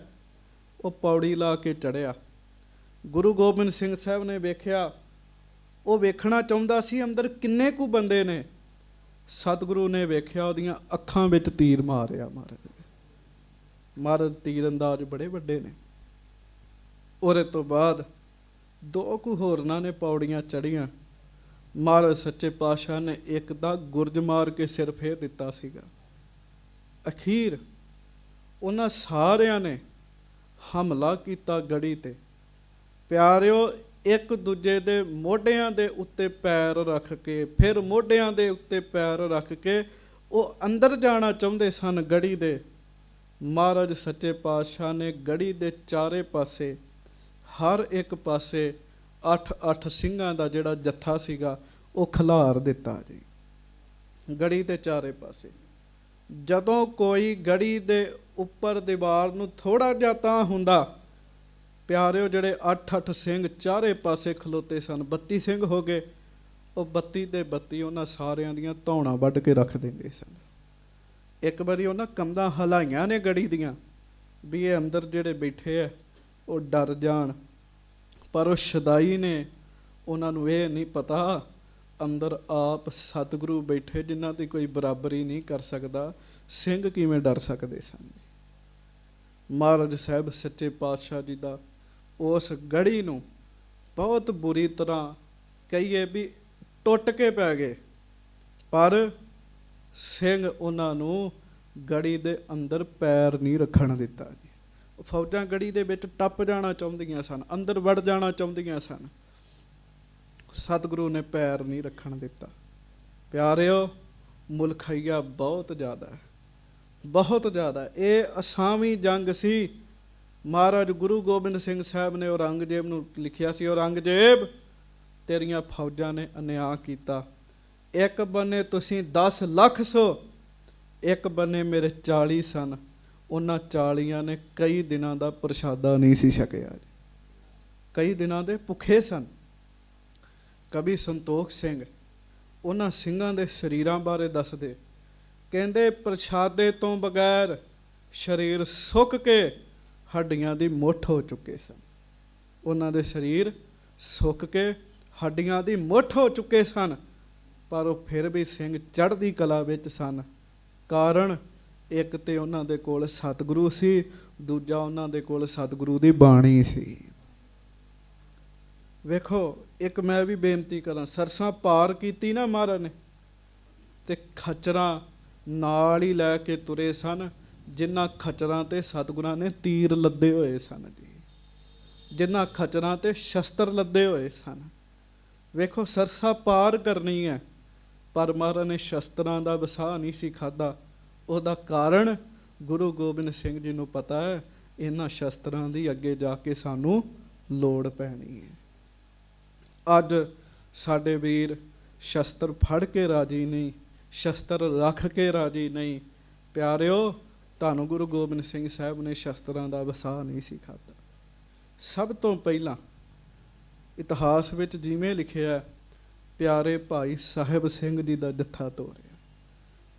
ਉਹ ਪੌੜੀ ਲਾ ਕੇ ਚੜ੍ਹਿਆ। ਗੁਰੂ ਗੋਬਿੰਦ ਸਿੰਘ ਸਾਹਿਬ ਨੇ ਵੇਖਿਆ, ਉਹ ਵੇਖਣਾ ਚਾਹੁੰਦਾ ਸੀ ਅੰਦਰ ਕਿੰਨੇ ਕੁ ਬੰਦੇ ਨੇ। ਸਤਿਗੁਰੂ ਨੇ ਵੇਖਿਆ, ਉਹਦੀਆਂ ਅੱਖਾਂ ਵਿੱਚ ਤੀਰ ਮਾਰਿਆ। ਮਹਾਰਾਜ ਤੀਰ ਅੰਦਾਜ਼ ਬੜੇ ਵੱਡੇ ਨੇ। ਉਹਦੇ ਤੋਂ ਬਾਅਦ 2 ਕੁ ਹੋਰਨਾਂ ਨੇ ਪੌੜੀਆਂ ਚੜ੍ਹੀਆਂ। ਮਹਾਰਾਜ ਸੱਚੇ ਪਾਤਸ਼ਾਹ ਨੇ ਇੱਕ ਦਾ ਗੁਰਜ ਮਾਰ ਕੇ ਸਿਰ ਫੇਰ ਦਿੱਤਾ ਸੀਗਾ। ਅਖੀਰ ਉਹਨਾਂ ਸਾਰਿਆਂ ਨੇ ਹਮਲਾ ਕੀਤਾ ਗੜੀ ਤੇ। ਪਿਆਰਿਓ, ਇੱਕ ਦੂਜੇ ਦੇ ਮੋਢਿਆਂ ਦੇ ਉੱਤੇ ਪੈਰ ਰੱਖ ਕੇ, ਫਿਰ ਮੋਢਿਆਂ ਦੇ ਉੱਤੇ ਪੈਰ ਰੱਖ ਕੇ ਉਹ ਅੰਦਰ ਜਾਣਾ ਚਾਹੁੰਦੇ ਸਨ ਗੜੀ ਦੇ। ਮਹਾਰਾਜ ਸੱਚੇ ਪਾਤਸ਼ਾਹ ਨੇ ਗੜੀ ਦੇ ਚਾਰੇ ਪਾਸੇ, ਹਰ ਇੱਕ ਪਾਸੇ 8-8 ਸਿੰਘਾਂ ਦਾ ਜਿਹੜਾ ਜੱਥਾ ਸੀਗਾ ਉਹ ਖਿਲਾਰ ਦਿੱਤਾ ਜੀ ਗੜੀ ਦੇ ਚਾਰੇ ਪਾਸੇ। ਜਦੋਂ ਕੋਈ ਗੜੀ ਦੇ ਉੱਪਰ ਦੀਵਾਰ ਨੂੰ ਥੋੜ੍ਹਾ ਜਿਹਾ ਤਾਂ ਹੁੰਦਾ, ਪਿਆਰਿਓ, ਜਿਹੜੇ 8-8 ਸਿੰਘ ਚਾਰੇ ਪਾਸੇ ਖਲੋਤੇ ਸਨ, 32 ਸਿੰਘ ਹੋ ਗਏ। ਉਹ 32 ਦੇ 32 ਉਹਨਾਂ ਸਾਰਿਆਂ ਦੀਆਂ ਧੌਣਾਂ ਵੱਢ ਕੇ ਰੱਖ ਦਿੰਦੇ ਸਨ। ਇੱਕ ਵਾਰੀ ਉਹਨਾਂ ਕੰਧਾਂ ਹਿਲਾਈਆਂ ਨੇ ਗੜੀ ਦੀਆਂ ਵੀ ਇਹ ਅੰਦਰ ਜਿਹੜੇ ਬੈਠੇ ਆ ਉਹ ਡਰ ਜਾਣ, ਪਰ ਉਹ ਸ਼ਦਾਈ ਨੇ, ਉਹਨਾਂ ਨੂੰ ਇਹ ਨਹੀਂ ਪਤਾ ਅੰਦਰ ਆਪ ਸਤਿਗੁਰੂ ਬੈਠੇ ਜਿਨ੍ਹਾਂ ਦੀ ਕੋਈ ਬਰਾਬਰੀ ਨਹੀਂ ਕਰ ਸਕਦਾ, ਸਿੰਘ ਕਿਵੇਂ ਡਰ ਸਕਦੇ ਸਨ। ਮਹਾਰਾਜ ਸਾਹਿਬ ਸੱਚੇ ਪਾਤਸ਼ਾਹ ਜੀ ਦਾ ਉਸ ਗੜੀ ਨੂੰ ਬਹੁਤ ਬੁਰੀ ਤਰ੍ਹਾਂ ਕਹੀਏ ਵੀ ਟੁੱਟ ਕੇ ਪੈ ਗਏ, ਪਰ ਸਿੰਘ ਉਹਨਾਂ ਨੂੰ ਗੜੀ ਦੇ ਅੰਦਰ ਪੈਰ ਨਹੀਂ ਰੱਖਣ ਦਿੱਤਾ ਜੀ। ਫੌਜਾਂ ਗੜੀ ਦੇ ਵਿੱਚ ਟੱਪ ਜਾਣਾ ਚਾਹੁੰਦੀਆਂ ਸਨ, ਅੰਦਰ ਵੜ ਜਾਣਾ ਚਾਹੁੰਦੀਆਂ ਸਨ, ਸਤਿਗੁਰੂ ਨੇ ਪੈਰ ਨਹੀਂ ਰੱਖਣ ਦਿੱਤਾ। ਪਿਆਰਿਓ, ਮੁਲਖਈਆ ਬਹੁਤ ਜ਼ਿਆਦਾ ਹੈ, ਬਹੁਤ ਜ਼ਿਆਦਾ। ਇਹ ਅਸਾਵੀਂ ਜੰਗ ਸੀ। ਮਹਾਰਾਜ ਗੁਰੂ ਗੋਬਿੰਦ ਸਿੰਘ ਸਾਹਿਬ ਨੇ ਔਰੰਗਜ਼ੇਬ ਨੂੰ ਲਿਖਿਆ ਸੀ, ਔਰੰਗਜ਼ੇਬ, ਤੇਰੀਆਂ ਫੌਜਾਂ ਨੇ ਅਨਿਆਂ ਕੀਤਾ। ਇੱਕ ਬੰਨੇ ਤੁਸੀਂ 10 ਲੱਖ ਸੋ, ਇੱਕ ਬੰਨੇ ਮੇਰੇ 40 ਸਨ। ਉਹਨਾਂ 40 ਨੇ ਕਈ ਦਿਨਾਂ ਦਾ ਪ੍ਰਸ਼ਾਦਾ ਨਹੀਂ ਸੀ ਛਕਿਆ, ਕਈ ਦਿਨਾਂ ਦੇ ਭੁੱਖੇ ਸਨ। ਕਵੀ ਸੰਤੋਖ ਸਿੰਘ ਉਹਨਾਂ ਸਿੰਘਾਂ ਦੇ ਸਰੀਰਾਂ ਬਾਰੇ ਦੱਸਦੇ, ਕਹਿੰਦੇ ਪ੍ਰਸ਼ਾਦੇ ਤੋਂ ਬਗੈਰ ਸਰੀਰ ਸੁੱਕ ਕੇ ਹੱਡੀਆਂ ਦੀ ਮੁੱਠ ਹੋ ਚੁੱਕੇ ਸਨ। ਉਹਨਾਂ ਦੇ ਸਰੀਰ ਸੁੱਕ ਕੇ ਹੱਡੀਆਂ ਦੀ ਮੁੱਠ ਹੋ ਚੁੱਕੇ ਸਨ, ਪਰ ਉਹ ਫਿਰ ਵੀ ਸਿੰਘ ਚੜ੍ਹਦੀ ਕਲਾ ਵਿੱਚ ਸਨ। ਕਾਰਨ ਇੱਕ ਤੇ ਉਹਨਾਂ ਦੇ ਕੋਲ ਸਤਿਗੁਰੂ ਸੀ, ਦੂਜਾ ਉਹਨਾਂ ਦੇ ਕੋਲ ਸਤਿਗੁਰੂ ਦੀ ਬਾਣੀ ਸੀ। ਵੇਖੋ, ਇੱਕ ਮੈਂ ਵੀ ਬੇਨਤੀ ਕਰਾਂ, ਸਰਸਾਂ ਪਾਰ ਕੀਤੀ ਨਾ ਮਹਾਰਾਜ ਨੇ, ਤੇ ਖੱਚਰਾਂ ਨਾਲ ਹੀ ਲੈ ਕੇ ਤੁਰੇ ਸਨ। ਜਿਨ੍ਹਾਂ ਖੱਚਰਾਂ ਤੇ ਸਤਿਗੁਰਾਂ ਨੇ ਤੀਰ ਲੱਦੇ ਹੋਏ ਸਨ ਜੀ, ਜਿਨ੍ਹਾਂ ਖੱਚਰਾਂ ਤੇ ਸ਼ਸਤਰ ਲੱਦੇ ਹੋਏ ਸਨ। ਵੇਖੋ, ਸਰਸਾ ਪਾਰ ਕਰਨੀ ਹੈ, ਪਰ ਮਹਾਰਾਜ ਨੇ ਸ਼ਸਤਰਾਂ ਦਾ ਵਸਾਹ ਨਹੀਂ ਸੀ ਖਾਧਾ। ਉਹਦਾ ਕਾਰਨ ਗੁਰੂ ਗੋਬਿੰਦ ਸਿੰਘ ਜੀ ਨੂੰ ਪਤਾ ਹੈ, ਇਹਨਾਂ ਸ਼ਸਤਰਾਂ ਦੀ ਅੱਗੇ ਜਾ ਕੇ ਸਾਨੂੰ ਲੋੜ ਪੈਣੀ ਹੈ। ਅੱਜ ਸਾਡੇ ਵੀਰ ਸ਼ਸਤਰ ਫੜ ਕੇ ਰਾਜੀ ਨਹੀਂ, ਸ਼ਸਤਰ ਰੱਖ ਕੇ ਰਾਜੀ ਨਹੀਂ। ਪਿਆਰਿਓ, ਧੰਨ ਗੁਰੂ ਗੋਬਿੰਦ ਸਿੰਘ ਸਾਹਿਬ ਨੇ ਸ਼ਸਤਰਾਂ ਦਾ ਵਸਾ ਨਹੀਂ ਸੀ ਖਾਧਾ। ਸਭ ਤੋਂ ਪਹਿਲਾਂ ਇਤਿਹਾਸ ਵਿੱਚ ਜਿਵੇਂ ਲਿਖਿਆ, ਪਿਆਰੇ ਭਾਈ ਸਾਹਿਬ ਸਿੰਘ ਜੀ ਦਾ ਜੱਥਾ ਤੋਰਿਆ।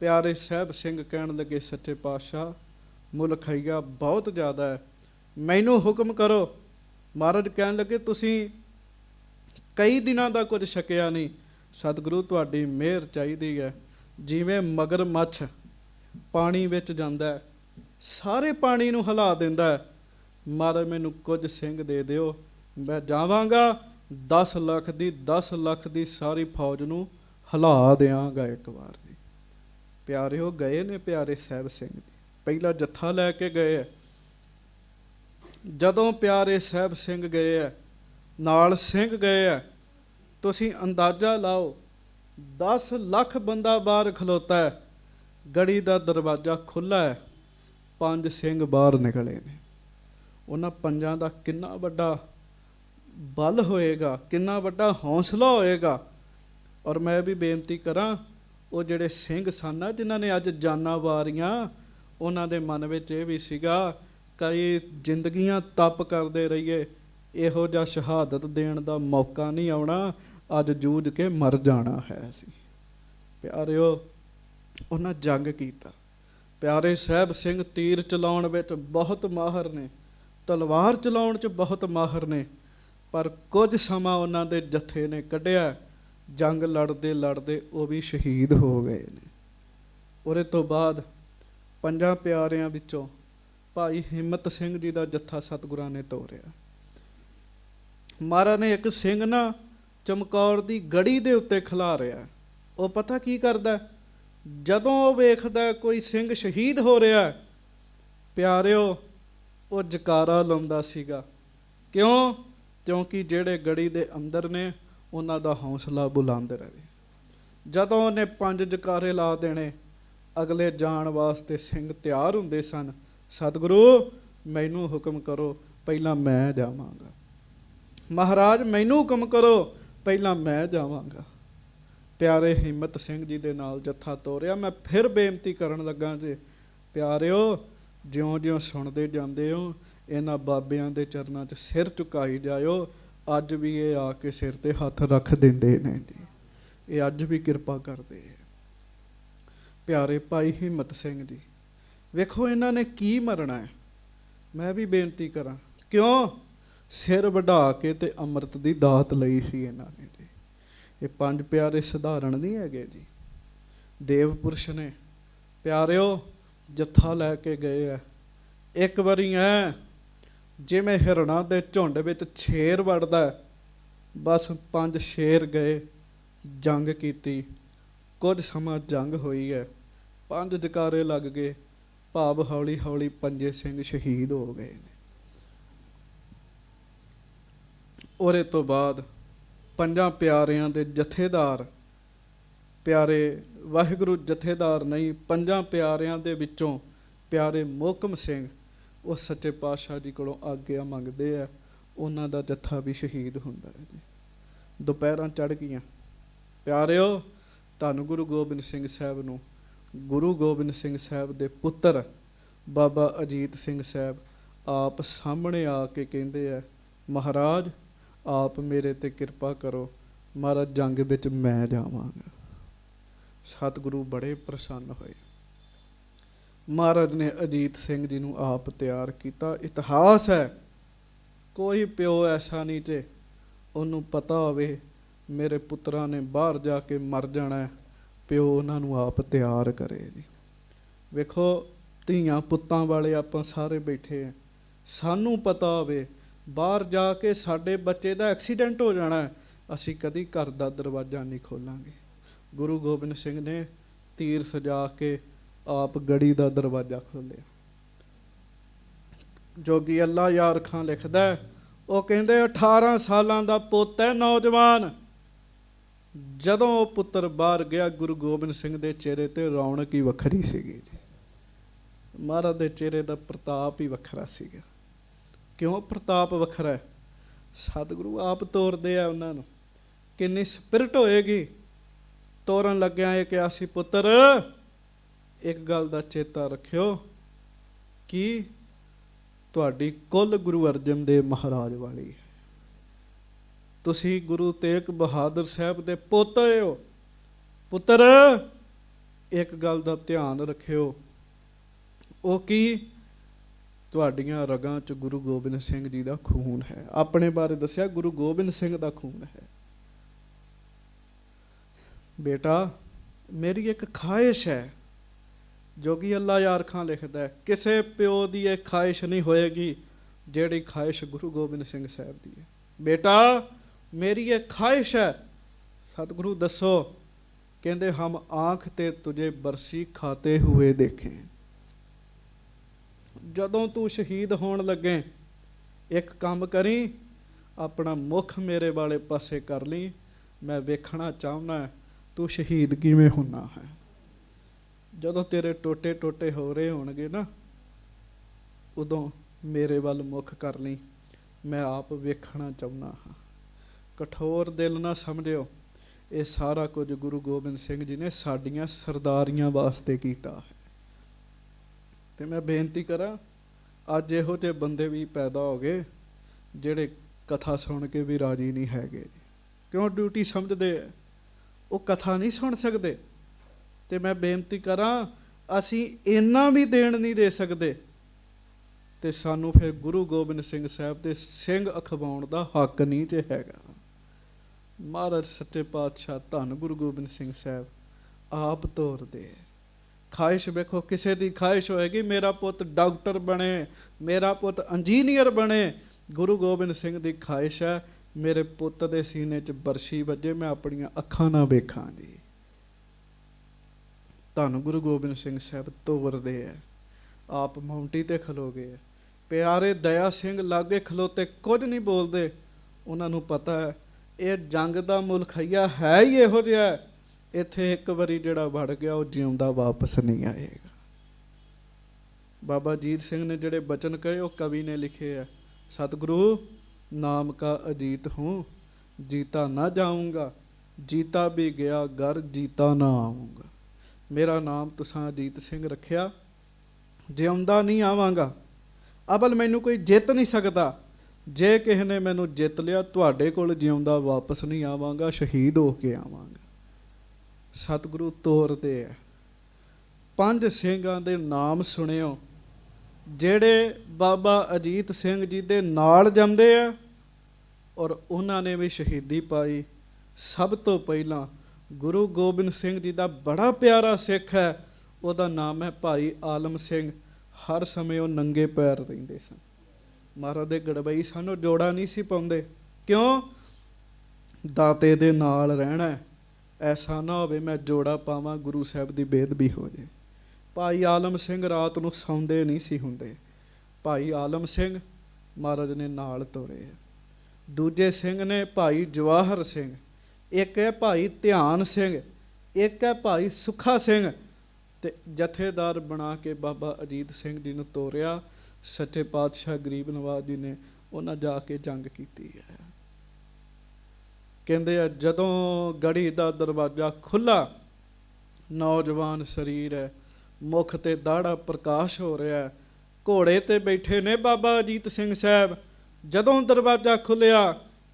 ਪਿਆਰੇ ਸਾਹਿਬ ਸਿੰਘ ਕਹਿਣ ਲੱਗੇ, ਸੱਚੇ ਪਾਤਸ਼ਾਹ ਮੁੱਲ ਖਾਈਆ ਬਹੁਤ ਜ਼ਿਆਦਾ ਹੈ, ਮੈਨੂੰ ਹੁਕਮ ਕਰੋ। ਮਹਾਰਾਜ ਕਹਿਣ ਲੱਗੇ, ਤੁਸੀਂ ਕਈ ਦਿਨਾਂ ਦਾ ਕੁਝ ਛਕਿਆ ਨਹੀਂ, ਸਤਿਗੁਰੂ ਤੁਹਾਡੀ ਮਿਹਰ ਚਾਹੀਦੀ ਹੈ। ਜਿਵੇਂ ਮਗਰਮੱਛ ਪਾਣੀ ਵਿੱਚ ਜਾਂਦਾ, ਸਾਰੇ ਪਾਣੀ ਨੂੰ ਹਿਲਾ ਦਿੰਦਾ, ਮਹਾਰਾਜ ਮੈਨੂੰ ਕੁਝ ਸਿੰਘ ਦੇ ਦਿਓ, ਮੈਂ ਜਾਵਾਂਗਾ 10 ਲੱਖ ਦੀ ਸਾਰੀ ਫੌਜ ਨੂੰ ਹਿਲਾ ਦਿਆਂਗਾ ਇੱਕ ਵਾਰ ਜੀ। ਪਿਆਰਿਓ, ਗਏ ਨੇ ਪਿਆਰੇ ਸਾਹਿਬ ਸਿੰਘ ਜੀ, ਪਹਿਲਾ ਜੱਥਾ ਲੈ ਕੇ ਗਏ ਹੈ। ਜਦੋਂ ਪਿਆਰੇ ਸਾਹਿਬ ਸਿੰਘ ਗਏ ਹੈ, ਨਾਲ ਸਿੰਘ ਗਏ ਹੈ, ਤੁਸੀਂ ਅੰਦਾਜ਼ਾ ਲਾਓ 10 ਲੱਖ ਬੰਦਾ ਬਾਹਰ ਖਲੋਤਾ ਹੈ, ਗੜੀ ਦਾ ਦਰਵਾਜ਼ਾ ਖੁੱਲ੍ਹਾ ਹੈ, 5 ਸਿੰਘ ਬਾਹਰ ਨਿਕਲੇ ਨੇ। ਉਹਨਾਂ ਪੰਜਾਂ ਦਾ ਕਿੰਨਾ ਵੱਡਾ ਬਲ ਹੋਏਗਾ, ਕਿੰਨਾ ਵੱਡਾ ਹੌਸਲਾ ਹੋਏਗਾ। ਔਰ ਮੈਂ ਵੀ ਬੇਨਤੀ ਕਰਾਂ, ਉਹ ਜਿਹੜੇ ਸਿੰਘ ਸਨ ਜਿਨ੍ਹਾਂ ਨੇ ਅੱਜ ਜਾਨਾਂ ਵਾਰੀਆਂ, ਉਹਨਾਂ ਦੇ ਮਨ ਵਿੱਚ ਇਹ ਵੀ ਸੀਗਾ, ਕਈ ਜ਼ਿੰਦਗੀਆਂ ਤਪ ਕਰਦੇ ਰਹੀਏ, ਇਹੋ ਜਿਹਾ ਸ਼ਹਾਦਤ ਦੇਣ ਦਾ ਮੌਕਾ ਨਹੀਂ ਆਉਣਾ, ਅੱਜ ਜੂਝ ਕੇ ਮਰ ਜਾਣਾ ਹੈ ਅਸੀਂ। ਪਿਆਰਿਓ, ਉਹਨਾਂ ਜੰਗ ਕੀਤਾ। ਪਿਆਰੇ ਸਾਹਿਬ ਸਿੰਘ ਤੀਰ ਚਲਾਉਣ ਵਿੱਚ ਬਹੁਤ ਮਾਹਰ ਨੇ, ਤਲਵਾਰ ਚਲਾਉਣ 'ਚ ਬਹੁਤ ਮਾਹਰ ਨੇ, ਪਰ ਕੁਝ ਸਮਾਂ ਉਹਨਾਂ ਦੇ ਜੱਥੇ ਨੇ ਕੱਢਿਆ, ਜੰਗ ਲੜਦੇ ਲੜਦੇ ਉਹ ਵੀ ਸ਼ਹੀਦ ਹੋ ਗਏ ਨੇ। ਉਹਦੇ ਤੋਂ ਬਾਅਦ 5 ਪਿਆਰਿਆਂ ਵਿੱਚੋਂ ਭਾਈ ਹਿੰਮਤ ਸਿੰਘ ਜੀ ਦਾ ਜੱਥਾ ਸਤਿਗੁਰਾਂ ਨੇ ਤੋਰਿਆ। ਮਹਾਰਾਜ ਨੇ ਇੱਕ ਸਿੰਘ ਨਾ ਚਮਕੌਰ ਦੀ ਗੜੀ ਦੇ ਉੱਤੇ ਖਿਲਾਰਿਆ। ਉਹ ਪਤਾ ਕੀ ਕਰਦਾ, ਜਦੋਂ ਉਹ ਵੇਖਦਾ ਕੋਈ ਸਿੰਘ ਸ਼ਹੀਦ ਹੋ ਰਿਹਾ, ਪਿਆਰਿਓ, ਉਹ ਜਕਾਰਾ ਲਾਉਂਦਾ ਸੀਗਾ। ਕਿਉਂ? ਕਿਉਂਕਿ ਜਿਹੜੇ ਗੜੀ ਦੇ ਅੰਦਰ ਨੇ ਉਹਨਾਂ ਦਾ ਹੌਸਲਾ ਬੁਲੰਦ ਰਹੇ। ਜਦੋਂ ਉਹਨੇ 5 ਜਕਾਰੇ ਲਾ ਦੇਣੇ, ਅਗਲੇ ਜਾਣ ਵਾਸਤੇ ਸਿੰਘ ਤਿਆਰ ਹੁੰਦੇ ਸਨ। ਸਤਿਗੁਰੂ ਮੈਨੂੰ ਹੁਕਮ ਕਰੋ, ਪਹਿਲਾਂ ਮੈਂ ਜਾਵਾਂਗਾ। ਮਹਾਰਾਜ ਮੈਨੂੰ ਹੁਕਮ ਕਰੋ, ਪਹਿਲਾਂ ਮੈਂ ਜਾਵਾਂਗਾ। ਪਿਆਰੇ ਹਿੰਮਤ ਸਿੰਘ ਜੀ ਦੇ ਨਾਲ ਜੱਥਾ ਤੋਰਿਆ। ਮੈਂ ਫਿਰ ਬੇਨਤੀ ਕਰਨ ਲੱਗਾ ਜੇ ਪਿਆਰਿਓ, ਜਿਉਂ-ਜਿਉਂ ਸੁਣਦੇ ਜਾਂਦੇ ਹੋ, ਇਹਨਾਂ ਬਾਬਿਆਂ ਦੇ ਚਰਨਾਂ 'ਚ ਸਿਰ ਝੁਕਾਈ ਜਾਇਓ। ਅੱਜ ਵੀ ਇਹ ਆ ਕੇ ਸਿਰ 'ਤੇ ਹੱਥ ਰੱਖ ਦਿੰਦੇ ਨੇ ਜੀ, ਇਹ ਅੱਜ ਵੀ ਕਿਰਪਾ ਕਰਦੇ ਹੈ। ਪਿਆਰੇ ਭਾਈ ਹਿੰਮਤ ਸਿੰਘ ਜੀ, ਵੇਖੋ ਇਹਨਾਂ ਨੇ ਕੀ ਮਰਨਾ ਹੈ। ਮੈਂ ਵੀ ਬੇਨਤੀ ਕਰਾਂ, ਕਿਉਂ? ਸਿਰ ਵਢਾ ਕੇ ਤੇ ਅੰਮ੍ਰਿਤ ਦੀ ਦਾਤ ਲਈ ਸੀ ਇਹਨਾਂ ਨੇ ਜੀ। ਇਹ 5 ਪਿਆਰੇ ਸਧਾਰਨ ਨਹੀਂ ਹੈਗੇ ਜੀ, ਦੇਵ ਪੁਰਸ਼ ਨੇ। ਪਿਆਰਿਓ, ਜੱਥਾ ਲੈ ਕੇ ਗਏ ਹੈ। ਇੱਕ ਵਾਰੀ ਜਿਵੇਂ ਹਿਰਨਾਂ ਦੇ ਝੁੰਡ ਵਿੱਚ ਸ਼ੇਰ ਵੜਦਾ, ਬਸ 5 ਸ਼ੇਰ ਗਏ, ਜੰਗ ਕੀਤੀ। ਕੁਝ ਸਮਾਂ ਜੰਗ ਹੋਈ ਹੈ, 5 ਜਕਾਰੇ ਲੱਗ ਗਏ, ਭਾਵ ਹੌਲੀ ਹੌਲੀ 5 ਸਿੰਘ ਸ਼ਹੀਦ ਹੋ ਗਏ ਨੇ। ਉਹਦੇ ਤੋਂ ਬਾਅਦ 5 ਪਿਆਰਿਆਂ ਦੇ ਜਥੇਦਾਰ, ਪਿਆਰੇ ਵਾਹਿਗੁਰੂ ਜਥੇਦਾਰ ਨਹੀਂ, 5 ਪਿਆਰਿਆਂ ਦੇ ਵਿੱਚੋਂ ਪਿਆਰੇ ਮੋਹਕਮ ਸਿੰਘ, ਉਹ ਸੱਚੇ ਪਾਤਸ਼ਾਹ ਜੀ ਕੋਲੋਂ ਆਗਿਆ ਮੰਗਦੇ ਆ। ਉਹਨਾਂ ਦਾ ਜੱਥਾ ਵੀ ਸ਼ਹੀਦ ਹੁੰਦਾ ਹੈ ਜੀ। ਦੁਪਹਿਰਾਂ ਚੜ੍ਹ ਗਈਆਂ। ਪਿਆਰਿਓ, ਧੰਨ ਗੁਰੂ ਗੋਬਿੰਦ ਸਿੰਘ ਸਾਹਿਬ ਨੂੰ ਗੁਰੂ ਗੋਬਿੰਦ ਸਿੰਘ ਸਾਹਿਬ ਦੇ ਪੁੱਤਰ ਬਾਬਾ ਅਜੀਤ ਸਿੰਘ ਸਾਹਿਬ ਆਪ ਸਾਹਮਣੇ ਆ ਕੇ ਕਹਿੰਦੇ ਆ, ਮਹਾਰਾਜ ਆਪ ਮੇਰੇ 'ਤੇ ਕਿਰਪਾ ਕਰੋ, ਮਹਾਰਾਜ ਜੰਗ ਵਿੱਚ ਮੈਂ ਜਾਵਾਂਗਾ। ਸਤਿਗੁਰੂ ਬੜੇ ਪ੍ਰਸੰਨ ਹੋਏ। ਮਹਾਰਾਜ ਨੇ ਅਜੀਤ ਸਿੰਘ ਜੀ ਨੂੰ ਆਪ ਤਿਆਰ ਕੀਤਾ। ਇਤਿਹਾਸ ਹੈ, ਕੋਈ ਪਿਓ ਐਸਾ ਨਹੀਂ ਜੇ ਉਹਨੂੰ ਪਤਾ ਹੋਵੇ ਮੇਰੇ ਪੁੱਤਰਾਂ ਨੇ ਬਾਹਰ ਜਾ ਕੇ ਮਰ ਜਾਣਾ, ਪਿਓ ਉਹਨਾਂ ਨੂੰ ਆਪ ਤਿਆਰ ਕਰੇ ਜੀ। ਵੇਖੋ, ਧੀਆਂ ਪੁੱਤਾਂ ਵਾਲੇ ਆਪਾਂ ਸਾਰੇ ਬੈਠੇ ਆ, ਸਾਨੂੰ ਪਤਾ ਹੋਵੇ ਬਾਹਰ ਜਾ ਕੇ ਸਾਡੇ ਬੱਚੇ ਦਾ ਐਕਸੀਡੈਂਟ ਹੋ ਜਾਣਾ, ਅਸੀਂ ਕਦੀ ਘਰ ਦਾ ਦਰਵਾਜ਼ਾ ਨਹੀਂ ਖੋਲਾਂਗੇ। ਗੁਰੂ ਗੋਬਿੰਦ ਸਿੰਘ ਨੇ ਤੀਰ ਸਜਾ ਕੇ ਆਪ ਗੜੀ ਦਾ ਦਰਵਾਜ਼ਾ ਖੋਲ੍ਹਿਆ। ਜੋਗੀ ਅੱਲਾ ਯਾਰ ਖਾਂ ਲਿਖਦਾ, ਉਹ ਕਹਿੰਦੇ 18 ਸਾਲਾਂ ਦਾ ਪੁੱਤ ਹੈ, ਨੌਜਵਾਨ। ਜਦੋਂ ਉਹ ਪੁੱਤਰ ਬਾਹਰ ਗਿਆ, ਗੁਰੂ ਗੋਬਿੰਦ ਸਿੰਘ ਦੇ ਚਿਹਰੇ 'ਤੇ ਰੌਣਕ ਹੀ ਵੱਖਰੀ ਸੀਗੀ ਜੀ। ਮਹਾਰਾਜ ਦੇ ਚਿਹਰੇ ਦਾ ਪ੍ਰਤਾਪ ਹੀ ਵੱਖਰਾ ਸੀਗਾ। ਕਿਉਂ ਪ੍ਰਤਾਪ ਵੱਖਰਾ ਹੈ? ਸਤਿਗੁਰੂ ਆਪ ਤੋਰਦੇ ਆ ਉਹਨਾਂ ਨੂੰ। किन्नी स्पिरिट होएगी। ਤੋਰਨ ਲੱਗਿਆ ਇਹ ਕਿਹਾ ਸੀ, ਪੁੱਤਰ ਇੱਕ ਗੱਲ ਦਾ ਚੇਤਾ ਰੱਖਿਓ ਕਿ ਤੁਹਾਡੀ ਕੁੱਲ ਗੁਰੂ ਅਰਜਨ ਦੇਵ ਮਹਾਰਾਜ ਵਾਲੀ ਹੈ। ਤੁਸੀਂ ਗੁਰੂ ਤੇਗ ਬਹਾਦਰ ਸਾਹਿਬ ਦੇ ਪੋਤੇ ਹੋ। ਪੁੱਤਰ ਇੱਕ ਗੱਲ ਦਾ ਧਿਆਨ ਰੱਖਿਓ, ਉਹ ਕੀ, ਤੁਹਾਡੀਆਂ ਰਗਾਂ 'ਚ ਗੁਰੂ ਗੋਬਿੰਦ ਸਿੰਘ ਜੀ ਦਾ ਖੂਨ ਹੈ। ਆਪਣੇ ਬਾਰੇ ਦੱਸਿਆ ਗੁਰੂ ਗੋਬਿੰਦ ਸਿੰਘ ਦਾ ਖੂਨ ਹੈ। बेटा मेरी एक ख्वाहिश है, जोगी अल्लाह यार खां लिखता है, किसी प्यो की एक ख्वाहिश नहीं होएगी जिहड़ी ख्वाहिश गुरु गोबिंद सिंह साहब की है। बेटा मेरी एक ख्वाहिश है। सतगुरु दसो, कहते हम आँख ते तुझे बरसी खाते हुए देखें। जदों तू शहीद होण लगे एक काम करी, अपना मुख मेरे वाले पासे कर ली, मैं वेखना चाहना तू शहीद किवें होना है। जदों तेरे टोटे टोटे हो रहे होणगे ना, उदों मेरे वल मुख कर ली, मैं आप वेखना चाहना हाँ। कठोर दिल ना समझियो, ये सारा कुछ गुरु गोबिंद सिंह जी ने साडियां सरदारियां वास्ते कीता है। ते मैं बेनती करा, अज इहो जे बंदे भी पैदा हो गए जिहड़े कथा सुन के भी राजी नहीं हैगे। क्यों ड्यूटी समझदे वो कथा नहीं सुन सकते। तो मैं बेनती करा, असी इन्ना भी देण नहीं दे सकते, तो सानू फिर गुरु गोबिंद सिंह साहब के सिंह अखवाउण दा हक नहीं जे हैगा। महाराज सच्चे पातशाह धन गुरु गोबिंद सिंह साहब आप तोरदे। ख्वाहिश वेखो, किसी की ख्वाहिश होएगी मेरा पुत डॉक्टर बने, मेरा पुत इंजीनियर बने। गुरु गोबिंद सिंह की ख्वाहिश है मेरे पुत दे सीने च बरछी वजे, मैं अपनियां अखां ना वेखां जी। धन गुरु गोबिंद सिंह साहब तोरदे है। आप माउंटी ते खलो गए, प्यारे दया सिंह लागे खलोते कुछ नहीं बोलते। उन्होंने पता है ये जंग दा मुलखइया है ही इहो जिहा, इत्थे एक वारी जिहड़ा वड़ गया वो जिउंदा वापस नहीं आएगा। बाबा अजीत सिंह ने जिहड़े बचन कहे वो कवि ने लिखे है, सतगुरु नाम का अजीत हूँ, जीता ना जाऊँगा, जीता भी गया घर जीता ना आऊँगा। मेरा नाम तुसां अजीत सिंह रखिया, जिउंदा नहीं आवांगा, अबल मैनू कोई जित नहीं सकता। जे किसी ने मैनू जित लिया, तुहाडे कोल जिउंदा वापस नहीं आवांगा, शहीद हो के आवांगा। सतगुरु तोरदे है। 5 ਸਿੰਘਾਂ ਦੇ नाम सुनियो ਜਿਹੜੇ बाबा अजीत सिंह जी दे नाल जमदे आ और उन्होंने भी शहीदी पाई। सब तो पहला गुरु गोबिंद सिंह जी का बड़ा प्यारा सिख है, उसका नाम है भाई आलम सिंह। हर समय वो नंगे पैर रहिंदे सन। महाराज दे गड़बई सन, जोड़ा नहीं सी पाउंदे। क्यों? दाते दे नाल रहना, ऐसा ना होवे मैं जोड़ा पावां गुरु साहब की बेदबी हो जाए। भाई आलम सिंह रात नूं सौंदे नहीं सी हुंदे। भाई आलम सिंह महाराज ने नाल तोरे। दूजे सिंह ने भाई जवाहर सिंह, एक है भाई ध्यान सिंह, एक है भाई सुखा सिंह। ते जथेदार बना के बाबा अजीत सिंह जी नूं तोरिया। सच्चे पातशाह गरीब नवाज जी ने उन्हां जाके जंग कीती है। कहंदे आ जदों गढ़ी दा दरवाजा खुला, नौजवान शरीर है, मुख ते दाड़ा प्रकाश हो रहा है, घोड़े ते बैठे ने बाबा अजीत सिंह साहब। जदों दरवाजा खुलिया,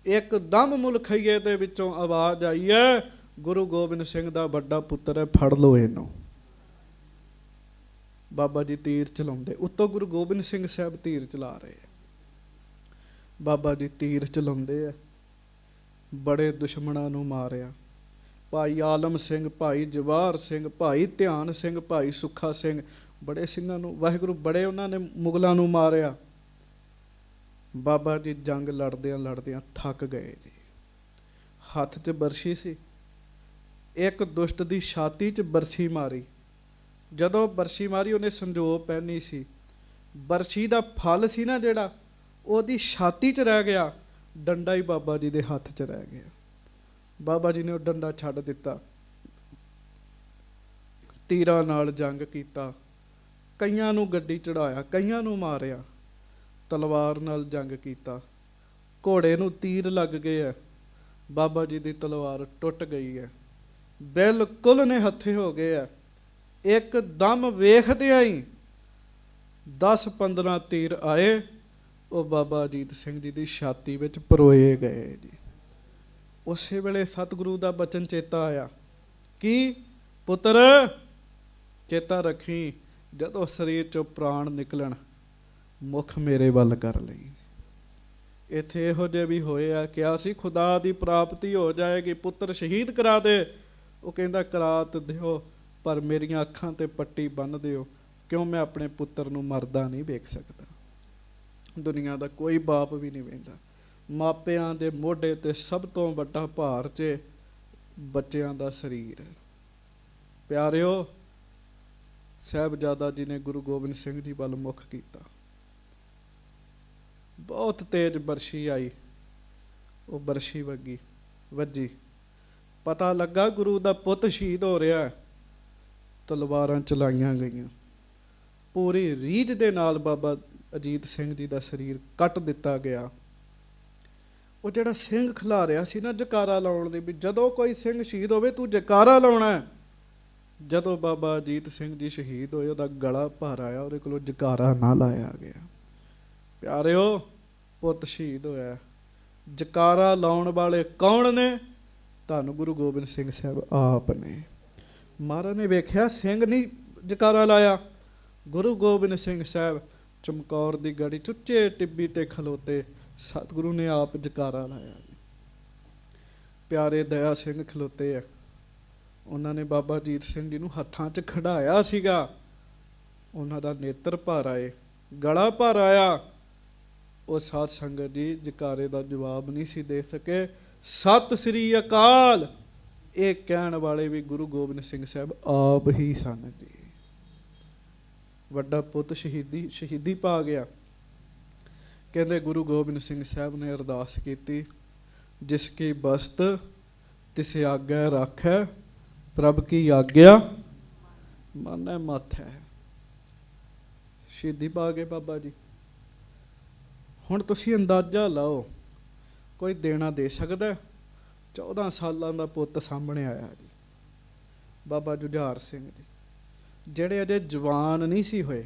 एकदम मुलखइये दे विचों आवाज़ आई है, गुरु गोबिंद सिंह दा वड्डा पुत्तर है, फड़ लो इहनूं। बाबा जी तीर चलाउंदे, उत्तों गुरु गोबिंद सिंह साहब तीर चला रहे। बाबा जी तीर चलाउंदे है, बड़े दुश्मनां नूं मारिया। भाई आलम सिंह, भाई जवाहर सिंह, भाई ध्यान सिंह, भाई सुखा सिंह, बड़े सिंघां नूं वाहिगुरू बड़े उन्होंने मुगलों नूं मारिया। बाबा जी जंग लड़दियां लड़दियां थक गए जी। हथ च बरछी सी, एक दुष्ट दी छाती च बरछी मारी। जदों बरछी मारी उन्हें संजोग पहनी सी, बरछी दा फल सी ना जिहड़ा ओहदी छाती च रह गया, डंडा ही बाबा जी दे हथ च रह गया। बाबा जी ने वो डंडा छड्ड दिता, तीरां नाल जंग कीता, कईयां नूं गड्डी चढ़ाया, कईयां नूं मारिया, तलवार नाल जंग कीता, घोड़े नूं तीर लग गए है, बाबा जी की तलवार टुट गई है, बिल्कुल ने हथे हो गए है। एकदम वेखदिया ही 10-15 तीर आए, वो बाबा अजीत सिंह जी की छाती विच परोए गए जी। उस वेले सतगुरु का बचन चेता आया कि पुत्र चेता रखी, जदों शरीर चों प्राण निकलन मुख मेरे वल कर लई। इत्थे इहो जिहे भी होए आ, क्या सी खुदा की प्राप्ति हो जाएगी, पुत्र शहीद करा दे। वो कहंदा करा ते दिओ, पर मेरियां अखां ते पट्टी बन दिओ, क्यों मैं अपने पुत्र नूं मरदा नहीं वेख सकदा। दुनिया का कोई बाप भी नहीं वेंदा। मापियां दे मोढे ते सब तो वड्डा भार च बच्चियां दा शरीर है। प्यारिओ, साहिबजादा जी ने गुरु गोबिंद सिंह जी वल मुख कीता, बहुत तेज बरछी आई, वो बरछी वजी, पता लगा गुरु दा पुत शहीद हो रहा है। तलवारां चलाईयां गईयां, पूरी रीझ दे नाल बाबा अजीत सिंह जी दा शरीर कट दिता गया। वो जिहड़ा सिंह खिलारिया सी ना जकारा लाउण दी, भी जदों कोई सिंह शहीद होवे तू जकारा लाउणा है। जदों बाबा अजीत सिंह जी शहीद होए, उहदा गला भर आया, उहदे कोलों जकारा ना लाया गया। प्यारिओ, पुत शहीद होया, जकारा लाउण वाले कौन ने? धन गुरु गोबिंद सिंह साहब आप ने। महाराज ने वेख्या सिंह नहीं जकारा लाया, गुरु गोबिंद सिंह साहब चमकौर की गढ़ी चुच्चे टिब्बी ते खलोते, सतगुरु ने आप जकारा लाया। प्यारे दया सिंह खलोते है, उन्होंने बाबा अजीत सिंह जी नूं हत्थां च खड़ाया सीगा। उन्हां दा नेत्र भर आए, गला भर आया। वो साध संगत जी जकारे का जवाब नहीं सी दे सके। सत श्री अकाल ये कहण वाले भी गुरु गोबिंद सिंह साहब आप ही सन जी। वड्डा पुत शहीदी पा गया। कहते गुरु गोबिंद सिंह साहब ने अरदास की, जिसकी बस्त तिस आज्ञा राखै, प्रभ की आज्ञा मानै मत है। शहीदी पा गए बाबा जी। हुण तुसीं अंदाजा लाओ, कोई देना दे सकदा? 14 सालां दा पुत्त सामने आया जी, बाबा जुझार सिंह जी, ਜਿਹੜੇ अजे जवान नहीं सी होए।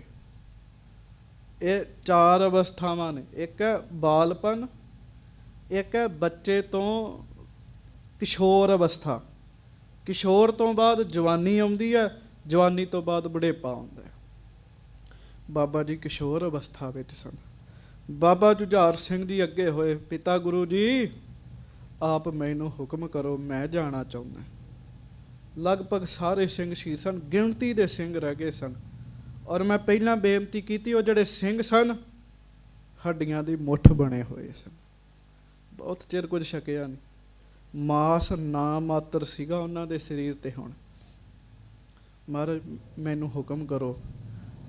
ये 4 अवस्थावां ने, एक है बालपन, एक है बच्चे तो किशोर अवस्था, किशोर तो बाद जवानी आउंदी है, जवानी तो बाद बुढ़ेपा आउंदा है। बाबा जी किशोर अवस्था विच सन। बाबा जुझार सिंह जी अगे होए, पिता गुरु जी आप मैनू हुक्म करो, मैं जाना चाहुंदा। लगभग सारे सिंह शहीद सन, गिणती दे सिंह रह गए सन। और मैं पहला बेनती की, वो जिहड़े सिंह सन हड्डियां दी मुठ बने हुए सन, बहुत चिर कुछ छकिया नहीं, मास ना मात्र सीगा उन्हां दे शरीर ते। हुण महाराज मैनू हुक्म करो।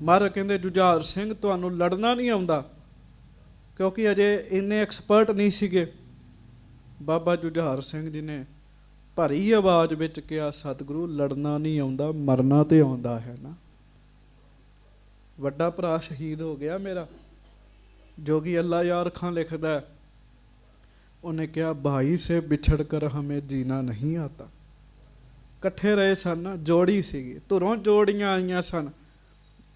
महाराज कहंदे जुझार सिंह तुहानू लड़ना नहीं आउंदा, क्योंकि अजे इन्ने एक्सपर्ट नहीं सीगे। बाबा जुझार सिंह जी ने भरी आवाज़ विच कहा, सतगुरु लड़ना नहीं आउंदा, मरना तो आउंदा है ना। वड्डा भरा शहीद हो गया मेरा। जोगी अल्लाह यार खां लिखदा है, उन्हें कहा भाई से बिछड़ कर हमें जीना नहीं आता। कट्ठे रहे सन ना, जोड़ी सीगी, धुरों जोड़ियां आईयां सन।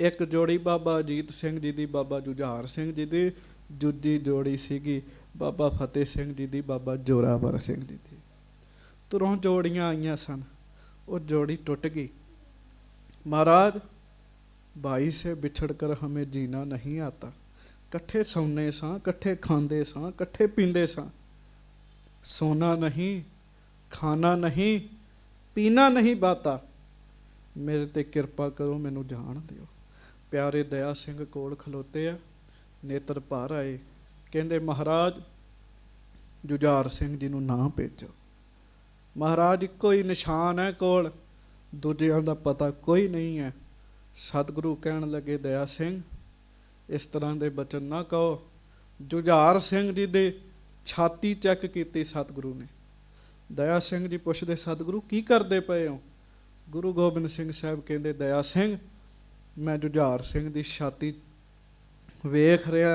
एक जोड़ी बाबा अजीत सिंह जी दी, बाबा जुझार सिंह जी दी, दूजी जोड़ी सीगी बाबा फतेह सिंह जी दी, बाबा जोरावर सिंह जी दी। धुरों जोड़ियां आईयां सन, वो जोड़ी टुट गई। महाराज भाई से बिछड़ कर हमें जीना नहीं आता। कट्ठे सौने सां, कट्ठे खांदे सां, कट्ठे पींदे सां। सोना नहीं, खाना नहीं, पीना नहीं बाता। मेरे ते किरपा करो, मैनू जान दिओ। प्यारे दया सिंह कोल खलोते आ, नेत्र भर आए। कहंदे महाराज जुझार सिंह जी नूं ना भेजो। महाराज इक्को ही निशान है कोल, दूजियां दा पता कोई नहीं है। सतगुरु कहण लगे दया सिंह इस तरह के बचन ना कहो। जुझार सिंह जी दे छाती चैक की सतगुरु ने। दया सिंह जी पुछदे सतगुरु की करते पे हो? गुरु गोबिंद सिंह साहब कहते दया सिंह मैं जुझार सिंह की छाती वेख रहा,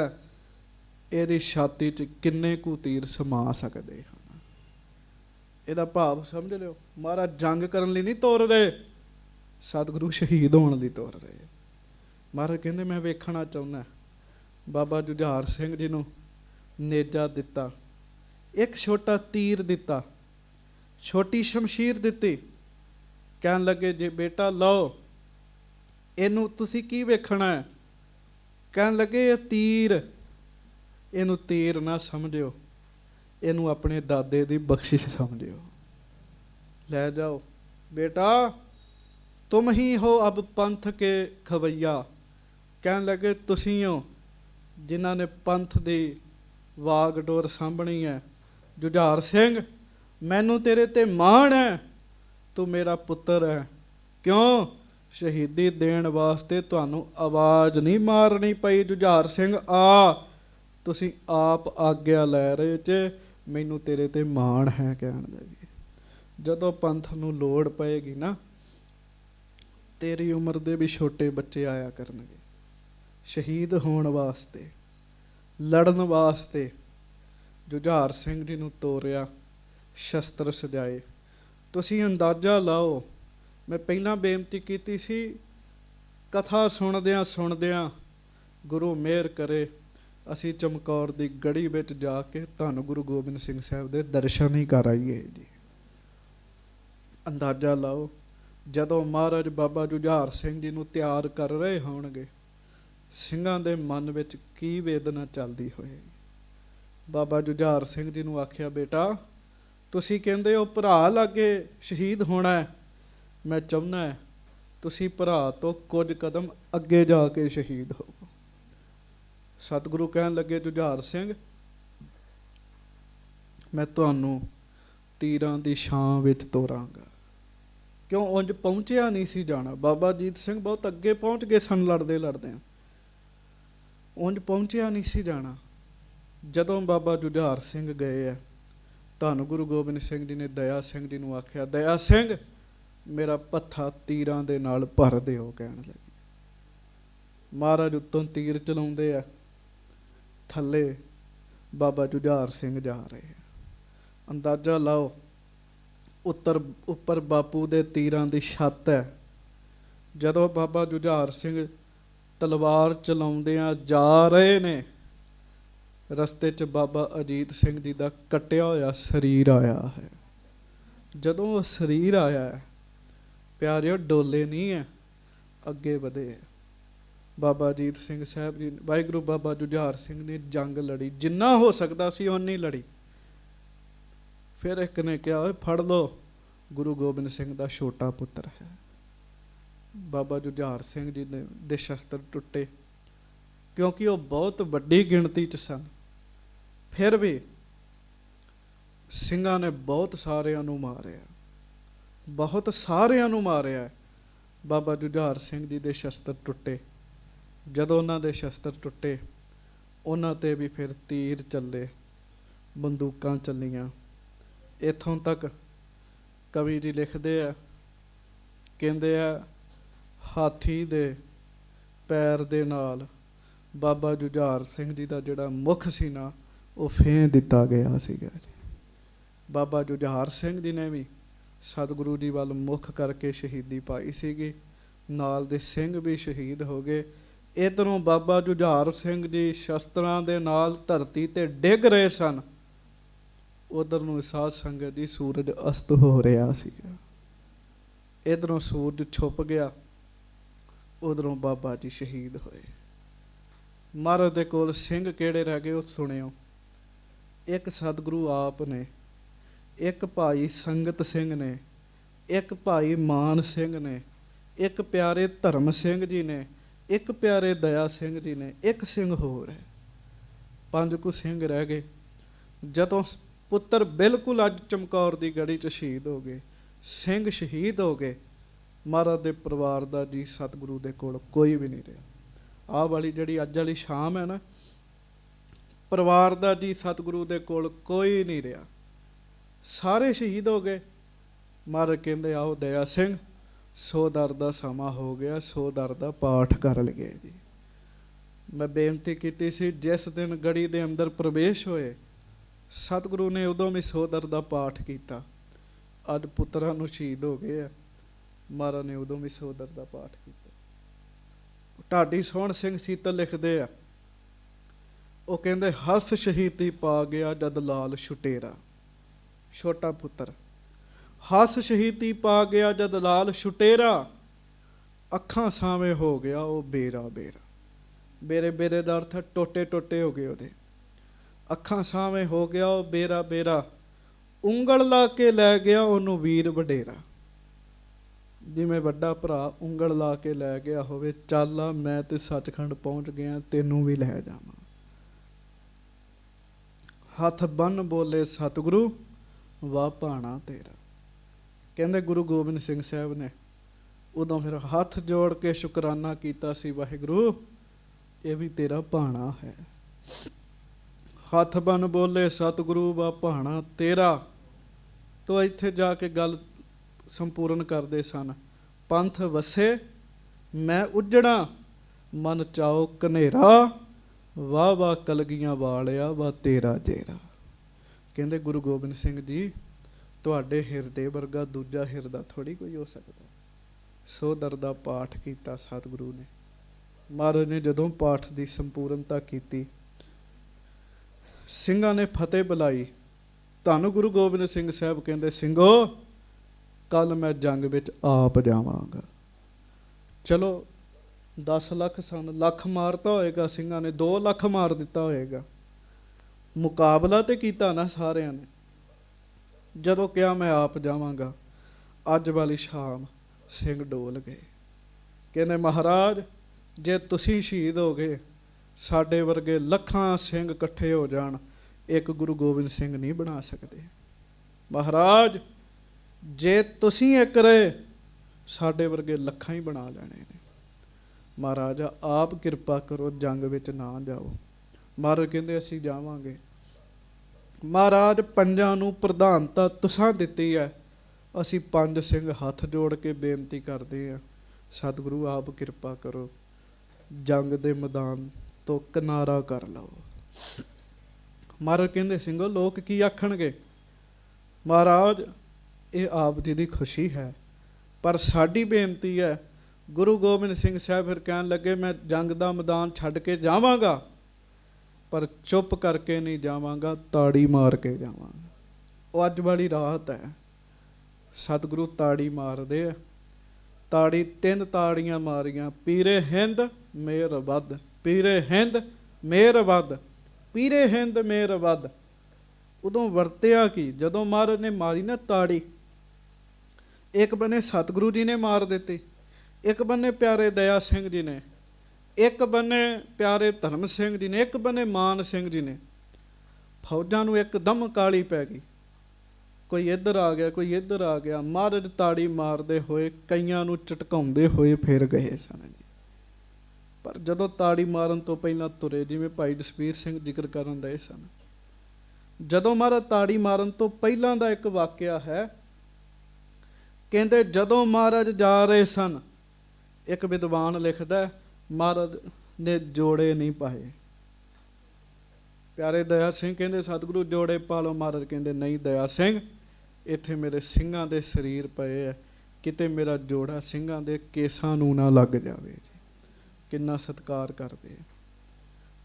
ਇਹਦੀ छाती च किन्ने कु तीर समा सकते हैं। ਇਹਦਾ ਭਾਵ ਸਮਝ ਲਿਓ, ਮਹਾਰਾਜ ਜੰਗ ਕਰਨ ਲਈ ਨਹੀਂ ਤੋਰ ਰਹੇ, ਸਤਿਗੁਰੂ ਸ਼ਹੀਦ ਹੋਣ ਲਈ ਤੋਰ ਰਹੇ। ਮਹਾਰਾਜ ਕਹਿੰਦੇ ਮੈਂ ਵੇਖਣਾ ਚਾਹੁੰਦਾ। ਬਾਬਾ ਜੁਝਾਰ ਸਿੰਘ ਜੀ ਨੂੰ ਨੇਜਾ ਦਿੱਤਾ, ਇੱਕ ਛੋਟਾ ਤੀਰ ਦਿੱਤਾ, ਛੋਟੀ ਸ਼ਮਸ਼ੀਰ ਦਿੱਤੀ। ਕਹਿਣ ਲੱਗੇ ਜੇ ਬੇਟਾ ਲਓ, ਇਹਨੂੰ ਤੁਸੀਂ ਕੀ ਵੇਖਣਾ ਹੈ? ਕਹਿਣ ਲੱਗੇ ਇਹ ਤੀਰ, ਇਹਨੂੰ ਤੀਰ ਨਾ ਸਮਝਿਓ, ਇਹਨੂੰ ਆਪਣੇ ਦਾਦੇ ਦੀ ਬਖਸ਼ਿਸ਼ ਸਮਝਿਓ। ਲੈ ਜਾਓ बेटा, तुम ही हो अब पंथ के खवैया। कहन लगे तुसी हो जिन्हां ने पंथ दी वागडोर सांभणी है। जुझार सिंह, मैनू तेरे ते माण है, तू मेरा पुत्र है। क्यों? शहीदी देण वास्ते तुहानू आवाज़ नहीं मारनी पई। जुझार सिंह आ, तुसी आप आग्या लै रहे जे, मैनू तेरे ते माण है। कहण लगे जदों पंथ नू लोड़ पएगी ना, तेरी उम्र दे भी छोटे बच्चे आया करनगे शहीद होण वास्ते, लड़न वास्ते। जुझार सिंह जी नू तोरिया, शस्त्र सजाए। तुसी अंदाज़ा लाओ, मैं पहलां बेनती कीती सी, कथा सुणदियां सुणदियां गुरु मेहर करे असी चमकौर दी गढ़ी विच जाके धन गुरु गोबिंद सिंह साहब दे दर्शन ही कर आईए जी। अंदाज़ा लाओ, जदों महाराज बाबा जुझार सिंह जी नू तैयार कर रहे होणगे, ਸਿੰਘਾਂ ਦੇ मन विच की वेदना चलदी होएगी। बाबा जुझार सिंह जी नू आखिया बेटा, तुसी कहंदे हो भरा लागे शहीद होना है, मैं चाहुंदा है तुसी भरा तो कुछ कदम अगे जाके शहीद हो। सतगुरु कहन लगे जुझार सिंह, मैं तुहानू तीरां दी छां विच तोरांगा। क्यों? उंज पहुंचिया नहीं सी जाना। बाबा अजीत सिंह बहुत अगे पहुंच गए सन, लड़दे लड़दे उंज पहुंचिया नहीं सी जाना। जदों बाबा जुझार सिंह गए है, धन गुरु गोबिंद सिंह जी ने दया सिंह जी नू आख्या, दया सिंह मेरा पत्था तीरां दे नाल भर दिओ। कहण लगे महाराज उत्तों तीर चलाउंदे आ, थल्ले बाबा जुझार सिंह जा रहे हैं। अंदाज़ा लाओ, उपर बापू दे तीरां दी छत है। जदों बाबा जुझार सिंह तलवार चलाउंदियां जा रहे ने, रस्ते च बाबा अजीत सिंह जी दा कट्टिया होया शरीर आया है। जदों वो शरीर आया है, प्यारिओ डोले नहीं है, अगे वधे। बाबा अजीत सिंह साहब जी, वाहिगुरू बाबा जुझार सिंह ने जंग लड़ी, जिन्ना हो सकता सी उन्नी लड़ी। फिर एक ने कहा फड़ लो, गुरु गोबिंद सिंह दा छोटा पुत्र है। बाबा जुझार सिंह जी ने दे शस्त्र टुटे, क्योंकि वो बहुत वड्डी गिणती च सन। फिर भी सिंघां ने बहुत सारियां नूं मारिया, बहुत सारियां नूं मारिया। बाबा जुझार सिंह जी दे शस्त्र टुटे। जदों उन्हां दे शस्त्र टुटे, उन्हां ते भी फिर तीर चले, बंदूकां चलियां। इत्थों तक कवि जी लिखते हैं, कहते हैं हाथी दे पैर दे नाल बाबा जुझार सिंह जी का जिहड़ा मुख सी ना, वो फें दिता गया सीगा। बाबा जुझार सिंह जी ने भी सतगुरु जी वाल मुख करके शहीदी पाई सीगी, नाल दे सिंह भी शहीद हो गए। इधरों बाबा जुझार सिंह जी शस्त्रां दे नाल धरती ते डिग रहे सन, उधर नूं साध संगत जी सूरज अस्त हो रहा सीगा। इधरों सूरज छुप गया, उधरों बाबा जी शहीद होए। महाराज दे कोल सिंह किहड़े रह गए, उह सुणिओ। एक सतगुरु आप ने, एक भाई संगत सिंह ने, एक भाई मान सिंह ने, एक प्यारे धर्म सिंह जी ने, एक प्यारे दया सिंह जी ने, एक सिंह होर है। 5 कुछ सिंह रह गए। जदों पुत्र बिल्कुल अज चमकौर की गढ़ी च शहीद हो गए, सिंह शहीद हो गए, महाराज दे परिवार दा जी सतगुरु दे कोल कोई भी नहीं रहा। आह वाली जिहड़ी अज वाली शाम है ना, परिवार दा जी सतगुरु दे कोल कोई नहीं रहा, सारे शहीद हो गए। महाराज कहंदे आओ दया सिंह, 100 दर दा समा हो गया, 100 दर दा पाठ कर लगे जी। मैं बेनती की सी, जिस दिन गढ़ी दे अंदर प्रवेश होए, सतगुरु ने उदों भी 100 दर दा पाठ किया। ਅੱਜ ਪੁੱਤਰਾਂ ਨੂੰ ਸ਼ਹੀਦ ਹੋ ਗਏ ਆ। ਮਹਾਰਾਜ ਨੇ ਉਦੋਂ ਵੀ ਸੋਦਰ ਦਾ ਪਾਠ ਕੀਤਾ। ਢਾਡੀ ਸੋਹਣ ਸਿੰਘ ਸੀਤਲ ਲਿਖਦੇ ਆ, ਉਹ ਕਹਿੰਦੇ ਹੱਸ ਸ਼ਹੀਦੀ ਪਾ ਗਿਆ ਜਦ ਲਾਲ ਛੁਟੇਰਾ। ਛੋਟਾ ਪੁੱਤਰ ਹੱਸ ਸ਼ਹੀਦੀ ਪਾ ਗਿਆ ਜਦ ਲਾਲ ਛੁਟੇਰਾ, ਅੱਖਾਂ ਸਾਵੇਂ ਹੋ ਗਿਆ ਉਹ ਬੇਰਾ ਬੇਰਾ। ਬੇਰੇ ਬੇਰੇ ਦਾ ਅਰਥ ਟੋਟੇ ਟੋਟੇ ਹੋ ਗਏ ਉਹਦੇ। ਅੱਖਾਂ ਸਾਵੇਂ ਹੋ ਗਿਆ ਉਹ ਬੇਰਾ ਬੇਰਾ, ਉਂਗਲ ਲਾ ਕੇ ਲੈ ਗਿਆ ਉਹਨੂੰ ਵੀਰ ਵਡੇਰਾ। ਜਿਵੇਂ ਵੱਡਾ ਭਰਾ ਉਂਗਲ ਲਾ ਕੇ ਲੈ ਗਿਆ ਹੋਵੇ, ਚੱਲ ਆ ਮੈਂ ਤੇ ਸੱਚਖੰਡ ਪਹੁੰਚ ਗਿਆ, ਤੈਨੂੰ ਵੀ ਲੈ ਜਾਵਾਂ। ਹੱਥ ਬੰਨ ਬੋਲੇ ਸਤਿਗੁਰੂ ਵਾਹ ਭਾਣਾ ਤੇਰਾ। ਕਹਿੰਦੇ ਗੁਰੂ ਗੋਬਿੰਦ ਸਿੰਘ ਸਾਹਿਬ ਨੇ ਉਦੋਂ ਫਿਰ ਹੱਥ ਜੋੜ ਕੇ ਸ਼ੁਕਰਾਨਾ ਕੀਤਾ ਸੀ, ਵਾਹਿਗੁਰੂ ਇਹ ਵੀ ਤੇਰਾ ਭਾਣਾ ਹੈ। ਹੱਥ ਬੰਨ ਬੋਲੇ ਸਤਿਗੁਰੂ ਵਾਹ ਭਾਣਾ ਤੇਰਾ। ਤੋ ਇੱਥੇ ਜਾ ਕੇ ਗੱਲ ਸੰਪੂਰਨ ਕਰਦੇ ਸਨ। ਪੰਥ ਵਸੇ ਮੈਂ ਉਜੜਾ, ਮਨ ਚਾਓ ਕਨੇਰਾ, ਵਾਹ ਵਾਹ ਕਲਗੀਆਂ ਵਾਲਿਆ ਵਾਹ ਤੇਰਾ ਜੇਰਾ। ਕਹਿੰਦੇ ਗੁਰੂ ਗੋਬਿੰਦ ਸਿੰਘ ਜੀ ਤੁਹਾਡੇ ਹਿਰਦੇ ਵਰਗਾ ਦੂਜਾ ਹਿਰਦਾ ਥੋੜੀ ਕੋਈ ਹੋ ਸਕਦਾ। ਸੋਦਰ ਦਾ ਪਾਠ ਕੀਤਾ ਸਤਿਗੁਰੂ ਨੇ। ਮਹਾਰਾਜ ਨੇ ਜਦੋਂ ਪਾਠ ਦੀ ਸੰਪੂਰਨਤਾ ਕੀਤੀ, ਸਿੰਘਾਂ ਨੇ ਫਤਿਹ ਬੁਲਾਈ। ਧੰਨ ਗੁਰੂ ਗੋਬਿੰਦ ਸਿੰਘ ਸਾਹਿਬ ਕਹਿੰਦੇ, ਸਿੰਘੋ ਕੱਲ ਮੈਂ ਜੰਗ ਵਿੱਚ ਆਪ ਜਾਵਾਂਗਾ। ਚਲੋ 10 ਲੱਖ ਸਨ, ਲੱਖ ਮਾਰਤਾ ਹੋਏਗਾ ਸਿੰਘਾਂ ਨੇ, 2 ਲੱਖ ਮਾਰ ਦਿੱਤਾ ਹੋਏਗਾ। ਮੁਕਾਬਲਾ ਤੇ ਕੀਤਾ ਨਾ ਸਾਰਿਆਂ ਨੇ। ਜਦੋਂ ਕਿਹਾ ਮੈਂ ਆਪ ਜਾਵਾਂਗਾ, ਅੱਜ ਵਾਲੀ ਸ਼ਾਮ ਸਿੰਘ ਡੋਲ ਗਏ। ਕਹਿੰਦੇ ਮਹਾਰਾਜ ਜੇ ਤੁਸੀਂ ਸ਼ਹੀਦ ਹੋ ਗਏ, ਸਾਡੇ ਵਰਗੇ ਲੱਖਾਂ ਸਿੰਘ ਇਕੱਠੇ ਹੋ ਜਾਣ, ਇੱਕ ਗੁਰੂ ਗੋਬਿੰਦ ਸਿੰਘ ਨਹੀਂ ਬਣਾ ਸਕਦੇ। ਮਹਾਰਾਜ ਜੇ ਤੁਸੀਂ ਇੱਕ ਰਹੇ, ਸਾਡੇ ਵਰਗੇ ਲੱਖਾਂ ਹੀ ਬਣਾ ਲੈਣੇ ਨੇ। ਮਹਾਰਾਜ ਆਪ ਕਿਰਪਾ ਕਰੋ, ਜੰਗ ਵਿੱਚ ਨਾ ਜਾਓ। ਮਹਾਰਾਜ ਕਹਿੰਦੇ ਅਸੀਂ ਜਾਵਾਂਗੇ। ਮਹਾਰਾਜ ਪੰਜਾਂ ਨੂੰ ਪ੍ਰਧਾਨਤਾ ਤੁਸਾਂ ਦਿੱਤੀ ਹੈ, ਅਸੀਂ 5 ਸਿੰਘ ਹੱਥ ਜੋੜ ਕੇ ਬੇਨਤੀ ਕਰਦੇ ਹਾਂ, ਸਤਿਗੁਰੂ ਆਪ ਕਿਰਪਾ ਕਰੋ, ਜੰਗ ਦੇ ਮੈਦਾਨ ਤੋਂ ਕਿਨਾਰਾ ਕਰ ਲਓ। ਮਹਾਰਾਜ ਕਹਿੰਦੇ ਸਿੰਘੋ ਲੋਕ ਕੀ ਆਖਣਗੇ। ਮਹਾਰਾਜ ਇਹ ਆਪ ਜੀ ਦੀ ਖੁਸ਼ੀ ਹੈ, ਪਰ ਸਾਡੀ ਬੇਨਤੀ ਹੈ। ਗੁਰੂ ਗੋਬਿੰਦ ਸਿੰਘ ਸਾਹਿਬ ਫਿਰ ਕਹਿਣ ਲੱਗੇ ਮੈਂ ਜੰਗ ਦਾ ਮੈਦਾਨ ਛੱਡ ਕੇ ਜਾਵਾਂਗਾ, ਪਰ ਚੁੱਪ ਕਰਕੇ ਨਹੀਂ ਜਾਵਾਂਗਾ, ਤਾੜੀ ਮਾਰ ਕੇ ਜਾਵਾਂਗਾ। ਉਹ ਅੱਜ ਵਾਲੀ ਰਾਤ ਹੈ, ਸਤਿਗੁਰੂ ਤਾੜੀ ਮਾਰਦੇ ਆ। ਤਾੜੀ 3 ਤਾੜੀਆਂ ਮਾਰੀਆਂ, ਪੀਰੇ ਹਿੰਦ ਮੇਰ ਵੱਧ, ਪੀਰੇ ਹਿੰਦ ਮੇਰ ਵੱਧ, ਪੀਰੇ ਹਿੰਦ ਮੇਰ ਵੱਧ। ਉਦੋਂ ਵਰਤਿਆ ਕੀ, ਜਦੋਂ ਮਹਾਰਾਜ ਨੇ ਮਾਰੀ ਨਾ ਤਾੜੀ, ਇੱਕ ਬੰਨੇ ਸਤਿਗੁਰੂ ਜੀ ਨੇ ਮਾਰ ਦਿੱਤੀ, ਇੱਕ ਬੰਨੇ ਪਿਆਰੇ ਦਇਆ ਸਿੰਘ ਜੀ ਨੇ, ਇੱਕ ਬੰਨੇ ਪਿਆਰੇ ਧਰਮ ਸਿੰਘ ਜੀ ਨੇ, ਇੱਕ ਬੰਨੇ ਮਾਨ ਸਿੰਘ ਜੀ ਨੇ। ਫੌਜਾਂ ਨੂੰ ਇੱਕਦਮ ਕਾਲੀ ਪੈ ਗਈ, ਕੋਈ ਇੱਧਰ ਆ ਗਿਆ, ਕੋਈ ਇੱਧਰ ਆ ਗਿਆ। ਮਹਾਰਾਜ ਤਾੜੀ ਮਾਰਦੇ ਹੋਏ ਕਈਆਂ ਨੂੰ ਝਟਕਾਉਂਦੇ ਹੋਏ ਫਿਰ ਗਏ ਸਨ ਜੀ। ਪਰ ਜਦੋਂ ਤਾੜੀ ਮਾਰਨ ਤੋਂ ਪਹਿਲਾਂ ਤੁਰੇ, ਜਿਵੇਂ ਭਾਈ ਜਸਵੀਰ ਸਿੰਘ ਜ਼ਿਕਰ ਕਰਨ ਰਹੇ ਸਨ, ਜਦੋਂ ਮਹਾਰਾਜ ਤਾੜੀ ਮਾਰਨ ਤੋਂ ਪਹਿਲਾਂ ਦਾ ਇੱਕ ਵਾਕਿਆ ਹੈ। ਕਹਿੰਦੇ ਜਦੋਂ ਮਹਾਰਾਜ ਜਾ ਰਹੇ ਸਨ, ਇੱਕ ਵਿਦਵਾਨ ਲਿਖਦਾ ਮਹਾਰਾਜ ਨੇ ਜੋੜੇ ਨਹੀਂ ਪਾਏ। ਪਿਆਰੇ ਦਇਆ ਸਿੰਘ ਕਹਿੰਦੇ ਸਤਿਗੁਰੂ ਜੋੜੇ ਪਾ ਲਓ। ਮਹਾਰਾਜ ਕਹਿੰਦੇ ਨਹੀਂ ਦਇਆ ਸਿੰਘ, ਇੱਥੇ ਮੇਰੇ ਸਿੰਘਾਂ ਦੇ ਸਰੀਰ ਪਏ ਆ, ਕਿਤੇ ਮੇਰਾ ਜੋੜਾ ਸਿੰਘਾਂ ਦੇ ਕੇਸਾਂ ਨੂੰ ਨਾ ਲੱਗ ਜਾਵੇ ਜੀ। ਕਿੰਨਾ ਸਤਿਕਾਰ ਕਰਦੇ।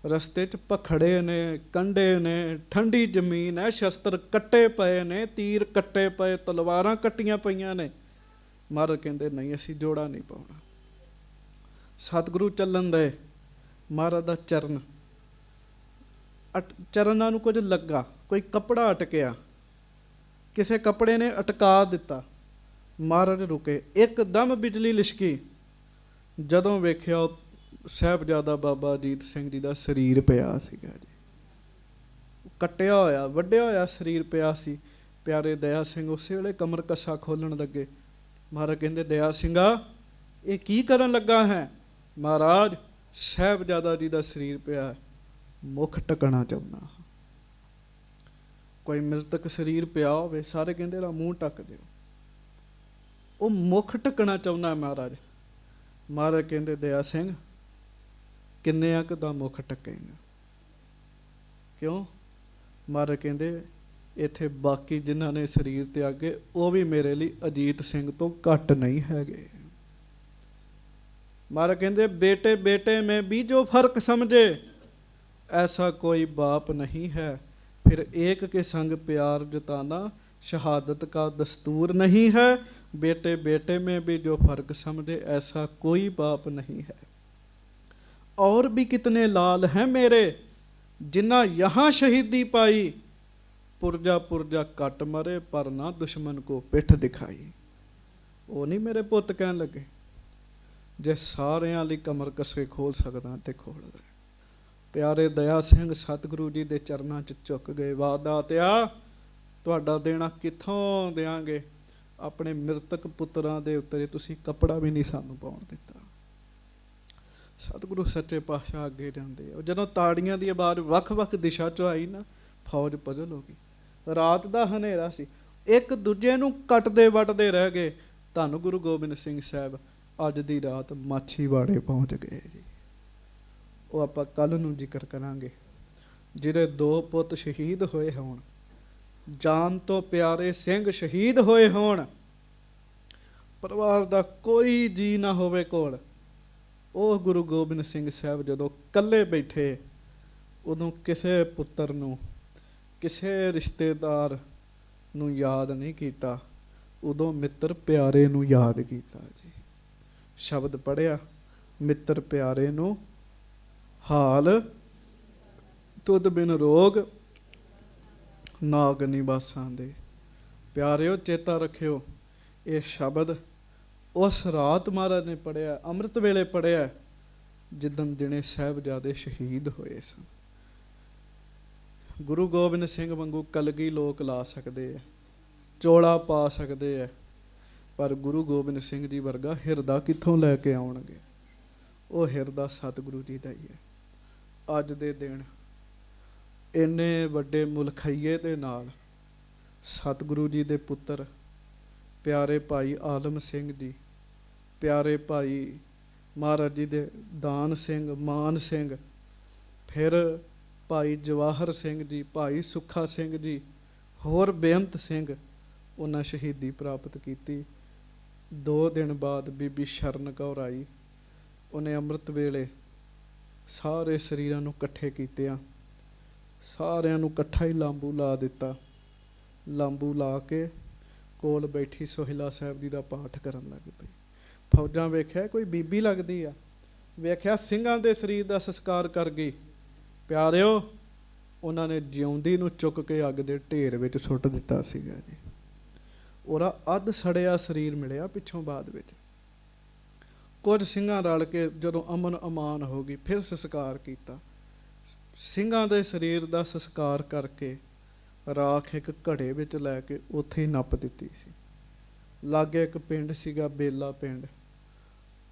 ਰਸਤੇ 'ਚ ਭਖੜੇ ਨੇ, ਕੰਢੇ ਨੇ, ਠੰਡੀ ਜ਼ਮੀਨ ਹੈ, ਸ਼ਸਤਰ ਕੱਟੇ ਪਏ ਨੇ, ਤੀਰ ਕੱਟੇ ਪਏ, ਤਲਵਾਰਾਂ ਕੱਟੀਆਂ ਪਈਆਂ ਨੇ। ਮਹਾਰਾਜ ਕਹਿੰਦੇ ਨਹੀਂ ਅਸੀਂ ਜੋੜਾ ਨਹੀਂ ਪਾਉਣਾ। ਸਤਿਗੁਰੂ ਚੱਲਣ ਦੇ, ਮਹਾਰਾਜ ਦਾ ਚਰਨਾਂ ਨੂੰ ਕੁਝ ਲੱਗਾ, ਕੋਈ ਕੱਪੜਾ ਅਟਕਿਆ, ਕਿਸੇ ਕੱਪੜੇ ਨੇ ਅਟਕਾ ਦਿੱਤਾ। ਮਹਾਰਾਜ ਰੁਕੇ, ਇੱਕਦਮ ਬਿਜਲੀ ਲਿਸ਼ਕੀ। ਜਦੋਂ ਵੇਖਿਆ ਸਾਹਿਬਜ਼ਾਦਾ ਬਾਬਾ ਅਜੀਤ ਸਿੰਘ ਜੀ ਦਾ ਸਰੀਰ ਪਿਆ ਸੀਗਾ ਜੀ, ਕੱਟਿਆ ਹੋਇਆ, ਵੱਢਿਆ ਹੋਇਆ ਸਰੀਰ ਪਿਆ ਸੀ। ਪਿਆਰੇ ਦਇਆ ਸਿੰਘ ਉਸੇ ਵੇਲੇ ਕਮਰ ਕੱਸਾ ਖੋਲਣ ਲੱਗੇ। ਮਹਾਰਾਜ ਕਹਿੰਦੇ ਦਇਆ ਸਿੰਘਾ ਇਹ ਕੀ ਕਰਨ ਲੱਗਾ ਹੈ। ਮਹਾਰਾਜ ਸਾਹਿਬਜ਼ਾਦਾ ਜੀ ਦਾ ਸਰੀਰ ਪਿਆ, ਮੁੱਖ ਟਕਣਾ ਚਾਹੁੰਦਾ। ਕੋਈ ਮ੍ਰਿਤਕ ਸਰੀਰ ਪਿਆ ਹੋਵੇ, ਸਾਰੇ ਕਹਿੰਦੇ ਇਹਦਾ ਮੂੰਹ ਢੱਕ ਦਿਓ। ਉਹ ਮੁੱਖ ਢਕਣਾ ਚਾਹੁੰਦਾ ਮਹਾਰਾਜ। ਮਹਾਰਾਜ ਕਹਿੰਦੇ ਦਇਆ ਸਿੰਘ ਕਿੰਨੇ ਕੁ ਦਾ ਮੁੱਖ ਢਕੇਗਾ। ਕਿਉਂ? ਮਹਾਰਾਜ ਕਹਿੰਦੇ ਇੱਥੇ ਬਾਕੀ ਜਿਨ੍ਹਾਂ ਨੇ ਸਰੀਰ ਤਿਆਗੇ ਉਹ ਵੀ ਮੇਰੇ ਲਈ ਅਜੀਤ ਸਿੰਘ ਤੋਂ ਘੱਟ ਨਹੀਂ ਹੈਗੇ। महाराज कहते बेटे बेटे में भी जो फर्क समझे ऐसा कोई बाप नहीं है, फिर एक के संग प्यार जताना शहादत का दस्तूर नहीं है। बेटे बेटे में भी जो फर्क समझे ऐसा कोई बाप नहीं है। और भी कितने लाल हैं मेरे जिन्ना यहाँ शहीदी पाई, पुरजा पुरजा कट मरे पर ना दुश्मन को पिठ दिखाई। वो नहीं मेरे पुत कहन लगे जे सारिਆਂ ਲਈ कमर कसे खोल सकदा ते खोल दे। प्यारे दया सिंह सतगुरु जी दे चरनां च झुक गए। वाह दातिया तुहाडा देना कित्थों देंगे, अपने मृतक पुत्रां दे उत्ते तुसीं कपड़ा भी नहीं सानूं पाउण दित्ता। सतगुरु सच्चे पातशाह अगे जांदे आ। जदों ताड़ियां दी आवाज़ वख-वख दिशा चों आई ना, फौज पजल हो गई। रात दा हनेरा सी, एक दूजे नूं कटदे वटदे रह गए। धन गुरु गोबिंद सिंह साहब अज दी रात माछीवाड़े पहुँच गए जी। वो आपां कल नूं जिक्र करांगे। जिहदे दो पुत शहीद होए होण, जान तो प्यारे सिंह शहीद होए होण, परिवार दा कोई जी ना होवे कोल, ਉਹ गुरु गोबिंद सिंह साहब जदों कल्ले बैठे उदों किसे पुत्र नूं किसे रिश्तेदार नूं याद नहीं कीता, उदों मित्र प्यारे नूं याद कीता जी। शब्द पढ़िया मित्र प्यारे नूं हाल तुद बिन रोग नाग निवासां दे। प्यारिओ चेता रखियो ये शब्द उस रात महाराज ने पढ़िया, अमृत वेले पढ़िया जिदन दिने साहिबजादे शहीद होए सन। गुरु गोबिंद सिंह वांगू कलगी लोक ला सकते हैं, चोला पा सकते हैं, पर गुरु गोबिंद सिंह जी वर्गा हिरदा कित्थों लैके आउणगे? वो हिरदा सतगुरु जी दा ही है। अज दे दिन इन्ने वड्डे मुलखईए दे नाल सतगुरु जी दे पुत्र प्यारे भाई आलम सिंह जी, प्यारे भाई महाराज जी दे दान सिंह, मान सिंह, फिर भाई जवाहर सिंह जी, भाई सुखा सिंह जी, होर बेअंत सिंह उन्हें शहीदी प्राप्त की। 2 दिन बाद बीबी शरण कौर आई, उन्हें अमृत वेले सारे शरीरां नूं कट्ठे कीतिया, सारिਆਂ नूं कट्ठा ही लांबू ला दिता। लांबू ला के कोल बैठी सोहिला साहब जी का पाठ करन लग पई। फौजां वेख्या कोई बीबी लगदी आ, वेख्या ਸਿੰਘਾਂ ਦੇ शरीर का संस्कार कर गई। प्यारिओ उन्होंने जिउंदी नूं चुक के अग दे ढेर विच सुੱਟ दिता सीगा जी। ਉਹਦਾ ਅੱਧ सड़िया शरीर मिलिया पिछों बाद विच। कुछ ਸਿੰਘਾਂ रल के जदों अमन अमान हो गई फिर संस्कार किया। ਸਿੰਘਾਂ ਦੇ शरीर का संस्कार करके राख एक घड़े विच लैके उत्थे ही नप दिती सी। लागे एक पिंड सीगा बेला पिंड,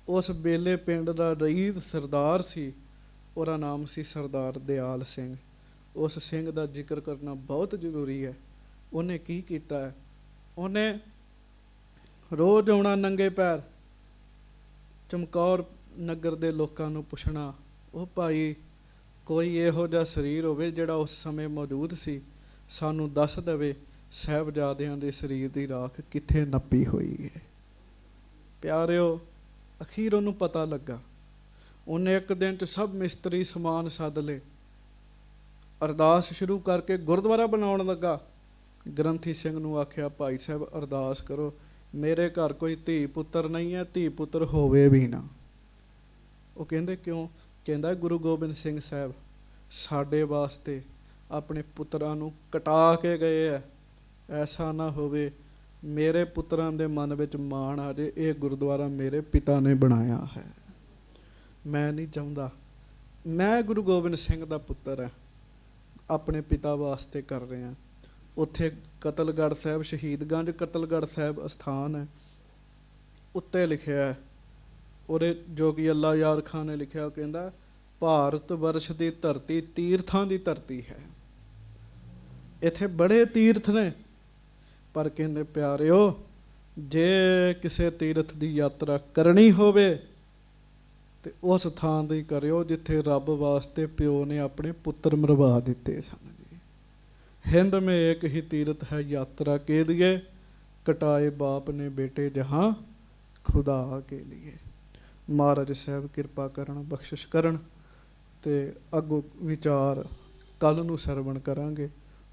उस बेले पिंड दा रईद सरदार सी, उहदा नाम सी सरदार दयाल सिंह। उस सिंह दा जिक्र करना बहुत जरूरी है। उन्हें की कीता है, उन्हें रोज आउणा नंगे पैर चमकौर नगर दे लोकां नूं पुछना, ओ भाई कोई इहो जिहा शरीर होवे जिहड़ा उस समय मौजूद सी, सानू दस दवे साहिबजादियां दे शरीर की राख कित्थे नपी हुई है। प्यारिओ अखीर उन्होंने पता लगा। उन्हें एक दिन च सब मिस्त्री समान सद ले, अरदास शुरू करके गुरुद्वारा बनाउण लगा। ग्रंथी सिंह नूं आख्या भाई साहब अरदास करो, मेरे घर कोई धी पुत्र नहीं है, धी पुत्र होवे भी ना। वो कहंदे क्यों? कहंदा गुरु गोबिंद सिंह साहब साडे वास्ते अपने पुत्रां नूं कटा के गए है, ऐसा ना होवे मेरे पुत्रां दे मन विच मान आ जाए ये गुरुद्वारा मेरे पिता ने बनाया है। मैं नहीं चाहुंदा, मैं गुरु गोबिंद सिंह दा पुत्र है, अपने पिता वास्ते कर रहे हैं। उत्थे कतलगढ़ साहब शहीदगंज कतलगढ़ साहब अस्थान है, उत्ते लिखिया है, और जोगी अल्लाह यार खान ने लिखिया, कहंदा भारत वर्ष की धरती तीर्थां की धरती है। इत्थे बड़े तीर्थ ने, पर कहंदे प्यारिओ जे किसी तीर्थ की यात्रा करनी होवे ते उस थां दी करियो जिथे रब वास्ते प्यो ने अपने पुत्र मरवा दिते सन जी। हिंद में एक ही तीर्थ है यात्रा के लिए, कटाए बाप ने बेटे जहाँ खुदा के लिए। महाराज साहब किरपा करन, बख्शिश करन ते अगो विचार कल नूं सरवण करांगे।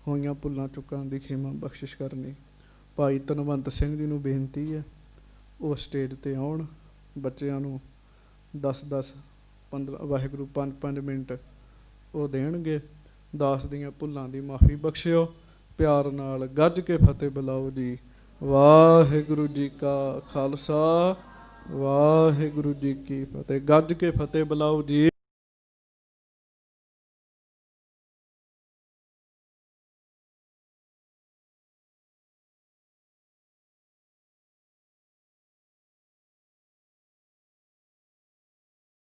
होइयां भुल्लां चुकां दी खेमा बख्शिश करनी। भाई धनवंत सिंह जी नूं बेनती है वो स्टेज ते आउण, बच्चिआं नूं 10-10 15 वाहिगुरू 5-5 मिनट वो देणगे। दास दियां भुल्लां दी माफ़ी बख्शिओ। प्यार नाल गज के फतेह बुलाओ जी। वाहिगुरू जी का खालसा, वाहिगुरू जी की फतेह। गज के फतेह बुलाओ जी।